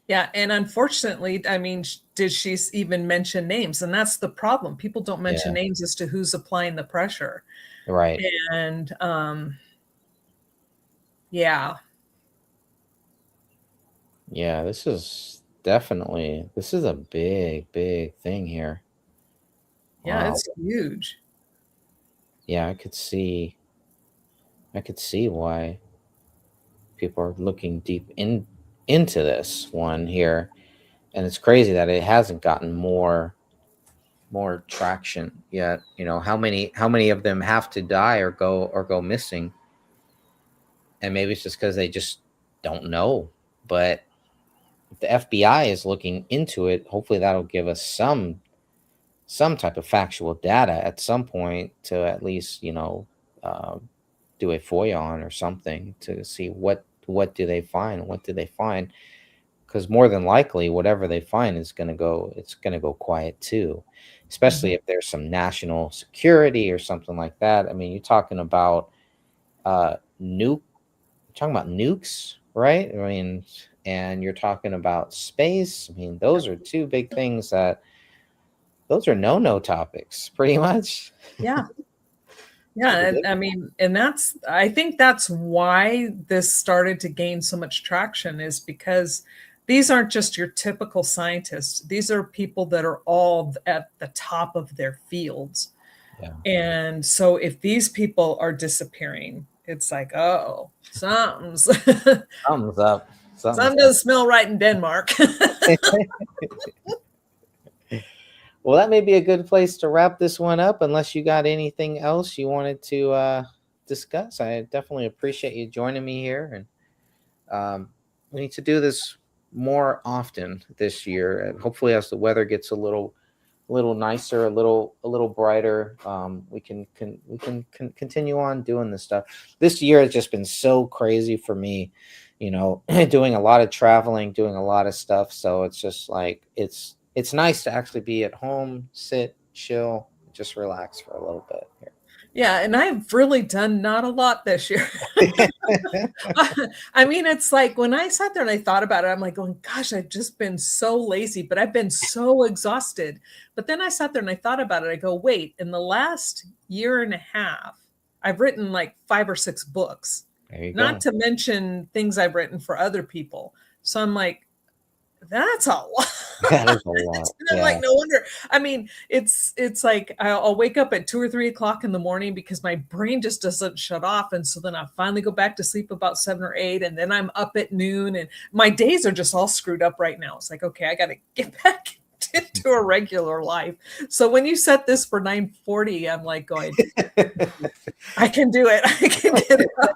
Yeah, and unfortunately, I mean, did she even mention names? And that's the problem. People don't mention names as to who's applying the pressure. Right. And yeah. Yeah, this is a big thing here. Yeah, it's huge. Yeah, I could see why people are looking deep into this one here, and it's crazy that it hasn't gotten more traction yet. How many of them have to die or go missing, and maybe it's just because they just don't know. But if the FBI is looking into it, hopefully that'll give us some type of factual data at some point to at least do a FOIA on or something to see what do they find, because more than likely whatever they find is going to go quiet too, especially if there's some national security or something like that. I mean, you're talking about nukes, right? I mean, and you're talking about space. I mean, those are two big things those are no topics pretty much. Yeah. Yeah, I mean, and I think that's why this started to gain so much traction, is because these aren't just your typical scientists. These are people that are all at the top of their fields. Yeah. And so if these people are disappearing, it's like, oh, something's up. Something doesn't smell right in Denmark. Well, that may be a good place to wrap this one up, unless you got anything else you wanted to discuss. I definitely appreciate you joining me here, and we need to do this more often this year. And hopefully, as the weather gets a little nicer, a little brighter, we can continue on doing this stuff. This year has just been so crazy for me, doing a lot of traveling, doing a lot of stuff. So it's just like it's nice to actually be at home, sit, chill, just relax for a little bit here. Yeah, and I've really done not a lot this year. I mean, it's like when I sat there and I thought about it, I'm like going, gosh, I've just been so lazy, but I've been so exhausted. But then I sat there and I thought about it. I go, wait, in the last year and a half, I've written like 5 or 6 books, There you not go. to mention things I've written for other people. So I'm like, that's a lot. That is a lot. And I'm like, no wonder. I mean, it's like I'll wake up at 2 or 3 o'clock in the morning because my brain just doesn't shut off. And so then I finally go back to sleep about 7 or 8, and then I'm up at noon, and my days are just all screwed up right now. It's like, okay, I got to get back into a regular life. So when you set this for 9:40, I'm like going, I can do it. I can get it up.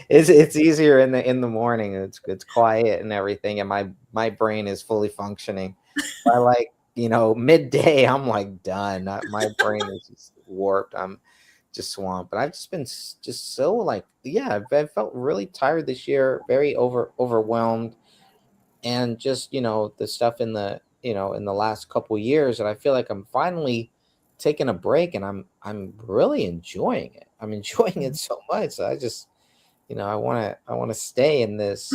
It's easier in the morning. It's quiet and everything, and my brain is fully functioning. By like, midday, I'm like done. My brain is just warped. I'm just swamped. But I've just been just so like, I've felt really tired this year, very overwhelmed, and just the stuff in the in the last couple years, and I feel like I'm finally taking a break, and I'm really enjoying it. I'm enjoying it so much. So I just I want to stay in this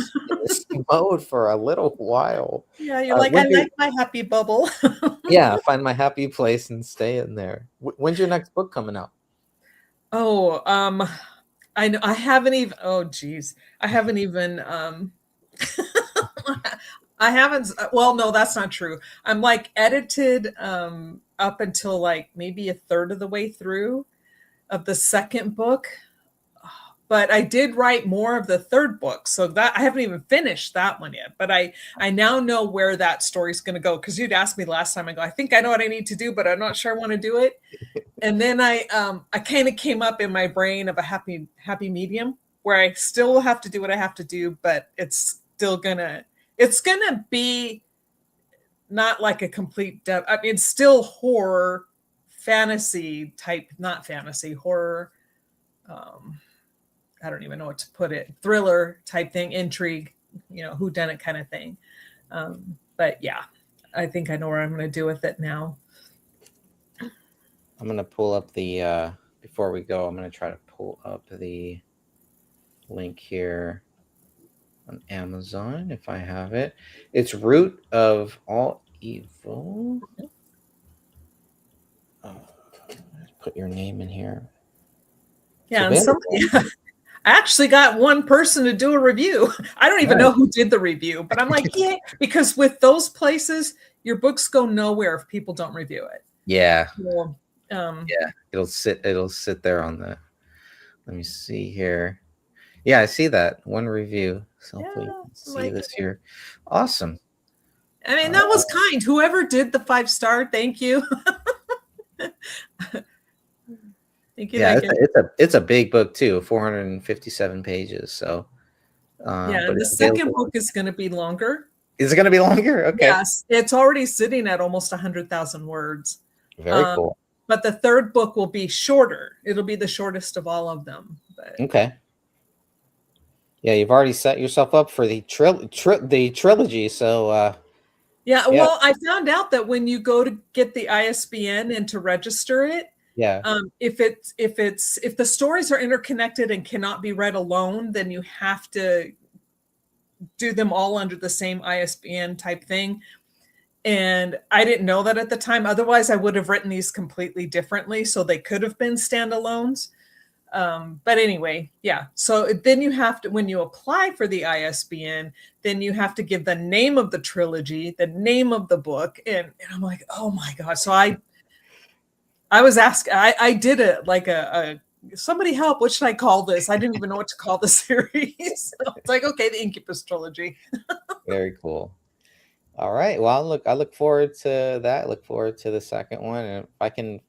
mode for a little while. Yeah, you're like, I like my happy bubble. Yeah, find my happy place and stay in there. When's your next book coming out? Oh, I know I haven't even. Oh, geez, I haven't even. I haven't. Well, no, that's not true. I'm like edited up until like maybe a third of the way through of the second book, but I did write more of the third book, so that I haven't even finished that one yet. But I now know where that story's going to go, because you'd asked me last time. I go, I think I know what I need to do, but I'm not sure I want to do it. And then I kind of came up in my brain of a happy medium where I still have to do what I have to do, but it's gonna be not like a complete I mean, it's still horror, fantasy type, not fantasy, horror. I don't even know what to put it. Thriller type thing, intrigue, who done it kind of thing. But yeah, I think I know what I'm going to do with it now. I'm gonna pull up the before we go. I'm gonna try to pull up the link here on Amazon if I have it. It's Root of All Evil. Put your name in here. Yeah, and somebody. I actually got one person to do a review. I don't even know who did the review, but I'm like, yeah, because with those places, your books go nowhere if people don't review it. Yeah. So, yeah, it'll sit there on the. Let me see here. Yeah, I see that one review. So hopefully you can see this here. Awesome. I mean, that was kind. Whoever did the 5-star, thank you. Thank you. Yeah, it's a big book too, 457 pages. So yeah, and the second book is going to be longer. Is it going to be longer? Okay. Yes, it's already sitting at almost 100,000 words. Very cool. But the third book will be shorter. It'll be the shortest of all of them. But. Okay. Yeah, you've already set yourself up for the trilogy. So yeah, well, I found out that when you go to get the ISBN and to register it, if the stories are interconnected and cannot be read alone, then you have to do them all under the same ISBN type thing. And I didn't know that at the time. Otherwise, I would have written these completely differently, so they could have been standalones. But anyway, yeah. So then you have to, when you apply for the ISBN, then you have to give the name of the trilogy, the name of the book, and I'm like, oh my god. So I was asked, I did it like a somebody help. What should I call this? I didn't even know what to call the series. So it's like, okay, the Incubus trilogy. Very cool. All right. Well, I look forward to that. Look forward to the second one, and if I can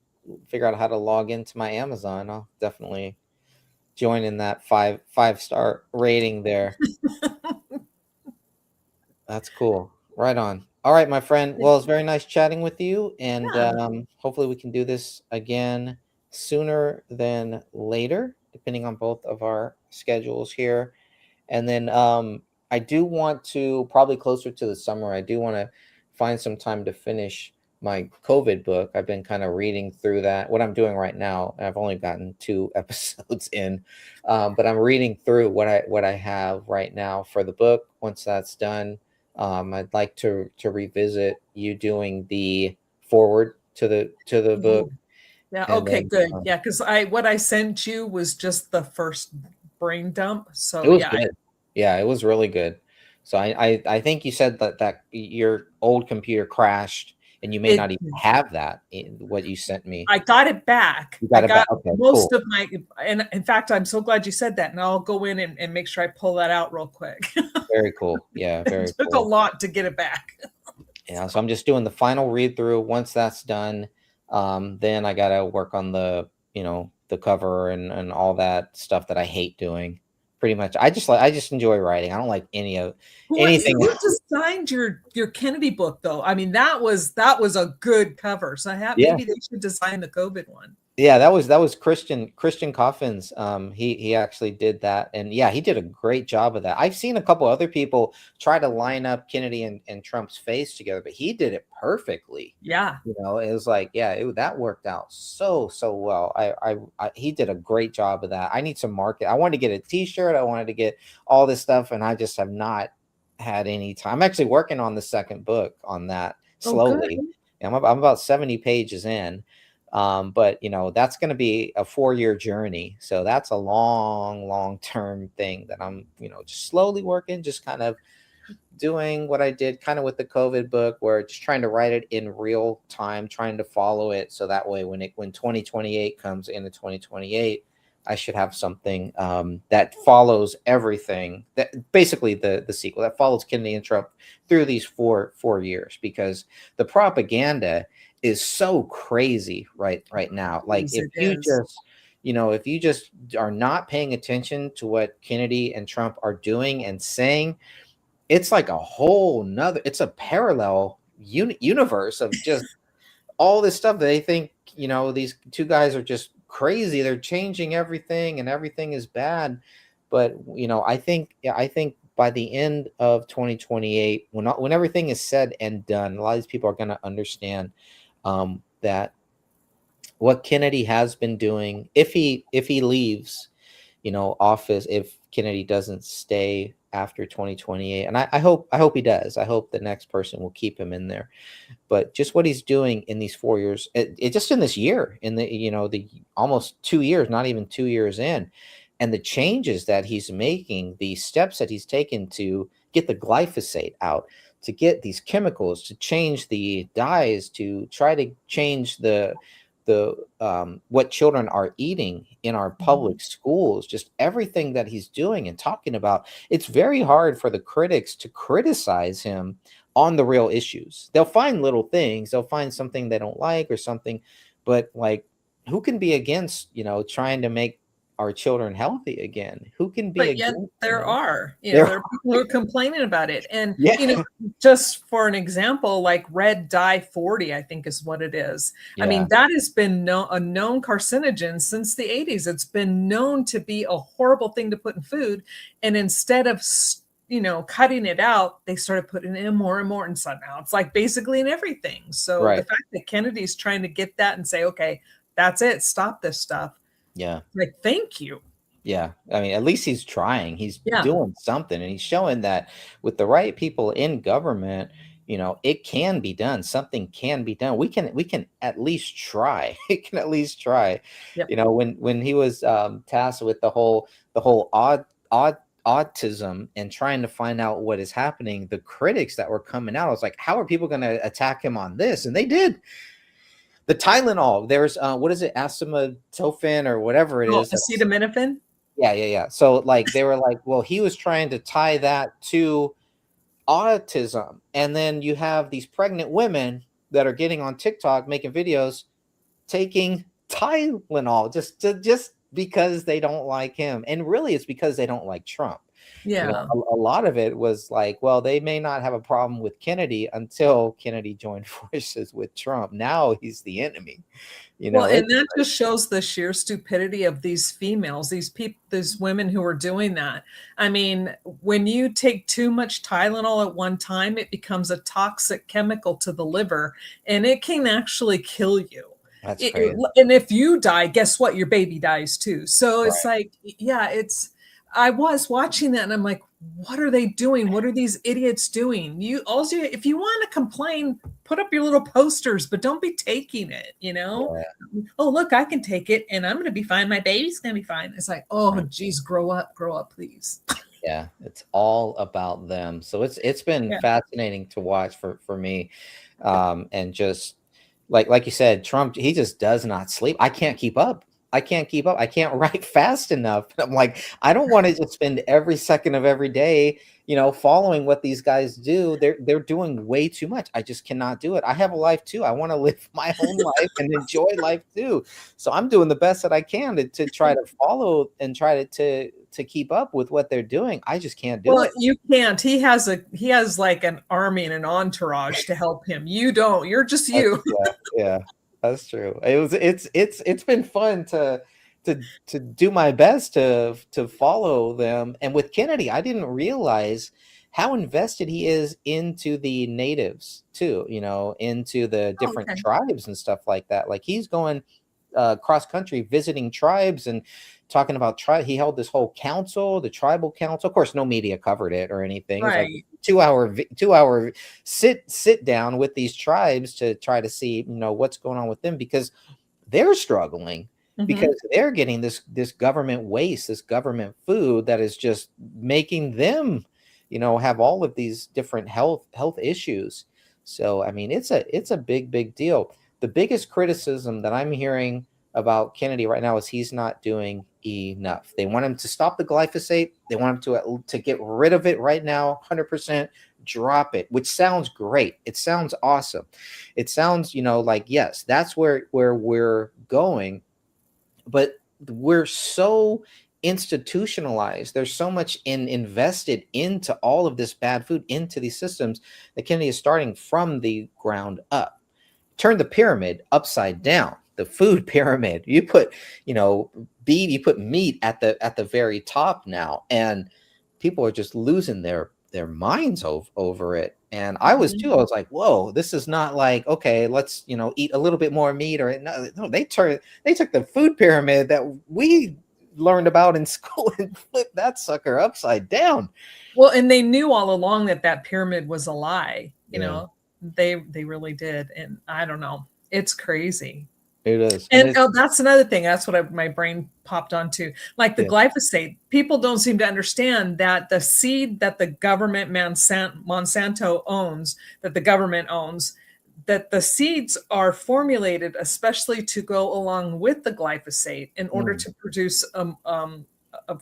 figure out how to log into my Amazon, I'll definitely join in that five-star rating there. That's cool. Right on. All right, my friend. Well, it's very nice chatting with you, and hopefully we can do this again sooner than later, depending on both of our schedules here. And then I do want to, probably closer to the summer, I do want to find some time to finish my COVID book. I've been kind of reading through that. What I'm doing right now, I've only gotten 2 episodes in, but I'm reading through what I have right now for the book. Once that's done, I'd like to revisit you doing the forward to the book, Yeah. and Okay, then good. Yeah, because what I sent you was just the first brain dump. it So was yeah, good. Yeah, it was really good. So I think you said that your old computer crashed and you may it not even have that in what you sent me. I got it back. You I got it back. got Okay, most cool. of my, and in fact, I'm so glad you said that. And I'll go in and make sure I pull that out real quick. Very cool. Yeah, very It took a cool. lot to get it back. Yeah, so I'm just doing the final read through. Once that's done, then I gotta work on the cover and all that stuff that I hate doing. Pretty much, I just enjoy writing. I don't like anything. Who designed your Kennedy book though? I mean, that was a good cover. So Yeah. maybe they should design the COVID one. Yeah, that was Christian Coffins. He actually did that, and yeah, he did a great job of that. I've seen a couple other people try to line up Kennedy and Trump's face together, but he did it perfectly. Yeah. It was like, yeah, that worked out so well. He did a great job of that. I need some market. I wanted to get a T-shirt. I wanted to get all this stuff, and I just have not had any time. I'm actually working on the second book on that Oh, good. slowly. I'm about 70 pages in. But that's going to be a 4-year journey. So that's a long term thing that I'm, just slowly working, just kind of doing what I did kind of with the COVID book, where just trying to write it in real time, trying to follow it. So that way, when 2028 comes into 2028, I should have something that follows everything, that basically the sequel that follows Kennedy and Trump through these four years, because the propaganda is so crazy right now. Like Yes, it is. if you just are not paying attention to what Kennedy and Trump are doing and saying, it's like it's a parallel universe of just all this stuff that they think, these two guys are just crazy. They're changing everything and everything is bad. But, I think by the end of 2028, when everything is said and done, a lot of these people are going to understand that what Kennedy has been doing, if he leaves, office, if Kennedy doesn't stay after 2028, and I hope he does. I hope the next person will keep him in there. But just what he's doing in these 4 years, it just in this year, in the almost 2 years, not even 2 years in, and the changes that he's making, the steps that he's taken to get the glyphosate out, to get these chemicals, to change the dyes, to try to change the what children are eating in our public schools, just everything that he's doing and talking about. It's very hard for the critics to criticize him on the real issues. They'll find little things, they'll find something they don't like or something, but like, who can be against, trying to make our children healthy again? Who can be But yet against? there are, There there are people who are complaining about it. And, Yeah. just for an example, like red dye 40, I think is what it is. I mean, that has been a known carcinogen since the 80s. It's been known to be a horrible thing to put in food. And instead of, cutting it out, they started putting in more and more. And so now it's like basically in everything. So Right. the fact that Kennedy's trying to get that and say, okay, that's it, stop this stuff. Yeah. Like, thank you. Yeah. I mean, at least he's trying. He's Yeah. doing something, and he's showing that with the right people in government, it can be done. Something can be done. We can at least try. It can at least try. Yep. When he was tasked with the whole autism and trying to find out what is happening, the critics that were coming out, I was like, how are people going to attack him on this? And they did. The Tylenol, there's what is it, acetaminophen or whatever it is. Acetaminophen. Yeah. So like they were like, well, he was trying to tie that to autism, and then you have these pregnant women that are getting on TikTok making videos taking Tylenol just because they don't like him, and really it's because they don't like Trump. Yeah. A lot of it was like, well, they may not have a problem with Kennedy until Kennedy joined forces with Trump. Now he's the enemy. Well, and It's that just shows the sheer stupidity of these females, these people, these women who are doing that. I mean, when you take too much Tylenol at one time, it becomes a toxic chemical to the liver, and it can actually kill you. that's crazy. And if you die, guess what? Your baby dies too. So it's Right. like, yeah, I was watching that and I'm like, what are they doing? What are these idiots doing? If you want to complain, put up your little posters, but don't be taking it, Yeah. Oh, look, I can take it and I'm going to be fine. My baby's going to be fine. It's like, oh, geez, grow up, please. Yeah, it's all about them. So it's been Yeah. fascinating to watch for me. And just like you said, Trump, he just does not sleep. I can't keep up. I can't keep up. I can't write fast enough. I'm like, I don't want to just spend every second of every day, following what these guys do. They're doing way too much. I just cannot do it. I have a life too. I want to live my own life and enjoy life too. So I'm doing the best that I can to try to follow and try to keep up with what they're doing. I just can't do Well, it. you can't. He has like an army and an entourage to help him. You don't. You're just you. Yeah, that's true. It's been fun to do my best to follow them. And with Kennedy, I didn't realize how invested he is into the natives too, into the different Okay. tribes and stuff like that. Like he's going cross country visiting tribes and talking about tribe. He held this whole council, the tribal council. Of course, no media covered it or anything. It was like Right. 2 hour sit down with these tribes to try to see what's going on with them, because they're struggling, Mhm. because they're getting this government waste, this government food that is just making them have all of these different health issues. So I mean, it's a big deal. The biggest criticism that I'm hearing about Kennedy right now is he's not doing enough. They want him to stop the glyphosate. They want him to get rid of it right now, 100%, drop it, which sounds great. It sounds awesome. It sounds, like, yes, that's where we're going. But we're so institutionalized. There's so much invested into all of this bad food, into these systems, that Kennedy is starting from the ground up. Turn the pyramid upside down, the food pyramid. You put beef, you put meat at the very top now, and people are just losing their minds over it. And I was too. I was like, whoa, this is not like, okay, let's eat a little bit more meat. Or no, they took the food pyramid that we learned about in school and flipped that sucker upside down. Well, and they knew all along that pyramid was a lie. Yeah. They really did, and I don't know. It's crazy. It is. And that's another thing. That's what my brain popped onto. Like the Yeah. glyphosate, people don't seem to understand that the seed that the government Monsanto owns, that the government owns, that the seeds are formulated especially to go along with the glyphosate in order to produce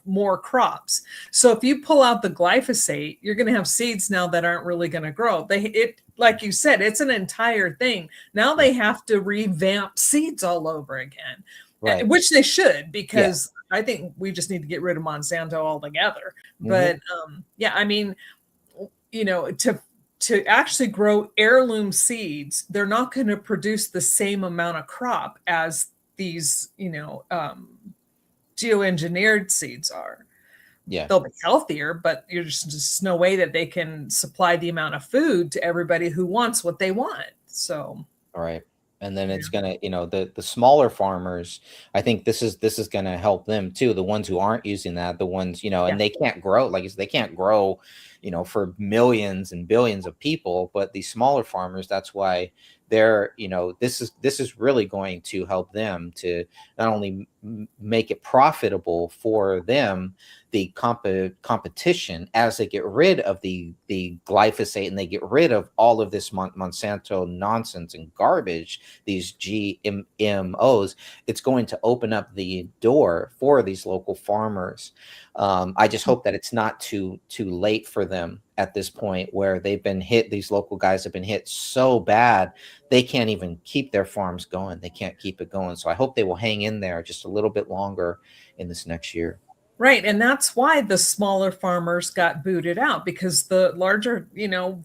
more crops. So if you pull out the glyphosate, you're going to have seeds now that aren't really going to grow. Like you said, it's an entire thing. Now they have to revamp seeds all over again, Right. which they should, because I think we just need to get rid of Monsanto altogether. But yeah, I mean, to actually grow heirloom seeds, they're not going to produce the same amount of crop as these, geoengineered seeds are. Yeah. They'll be healthier, but there's just no way that they can supply the amount of food to everybody who wants what they want. So, All right. And then it's gonna, the smaller farmers, I think this is gonna help them too. The ones who aren't using that, the ones, and they can't grow, they can't grow, for millions and billions of people. But these smaller farmers, that's why they're, this is really going to help them to not only make it profitable for them, the competition, as they get rid of the glyphosate and they get rid of all of this Monsanto nonsense and garbage, these GMOs, it's going to open up the door for these local farmers. I just hope that it's not too late for them at this point, where they've been hit. These local guys have been hit so bad they can't even keep their farms going. They can't keep it going. So I hope they will hang in there just a little bit longer in this next year. Right. And that's why the smaller farmers got booted out, because the larger,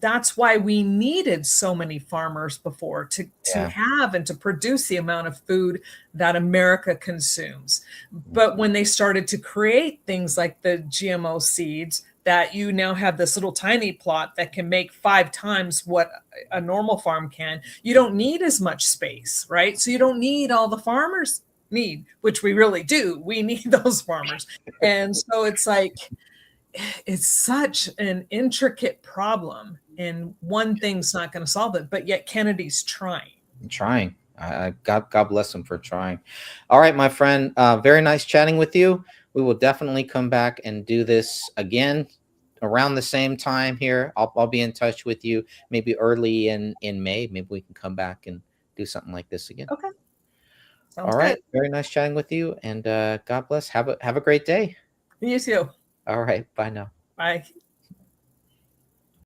that's why we needed so many farmers before to Yeah. have and to produce the amount of food that America consumes. But when they started to create things like the GMO seeds, that you now have this little tiny plot that can make 5 times what a normal farm can, you don't need as much space, right? So you don't need all the farmers need, which we really do. We need those farmers. And so it's like, it's such an intricate problem, and one thing's not going to solve it, but yet Kennedy's trying. I'm trying. God bless him for trying. All right, my friend. Very nice chatting with you. We will definitely come back and do this again around the same time here. I'll be in touch with you maybe early in May. Maybe we can come back and do something like this again. Okay. All right. Very nice chatting with you, and God bless. Have a great day. You too. All right. Bye now. Bye.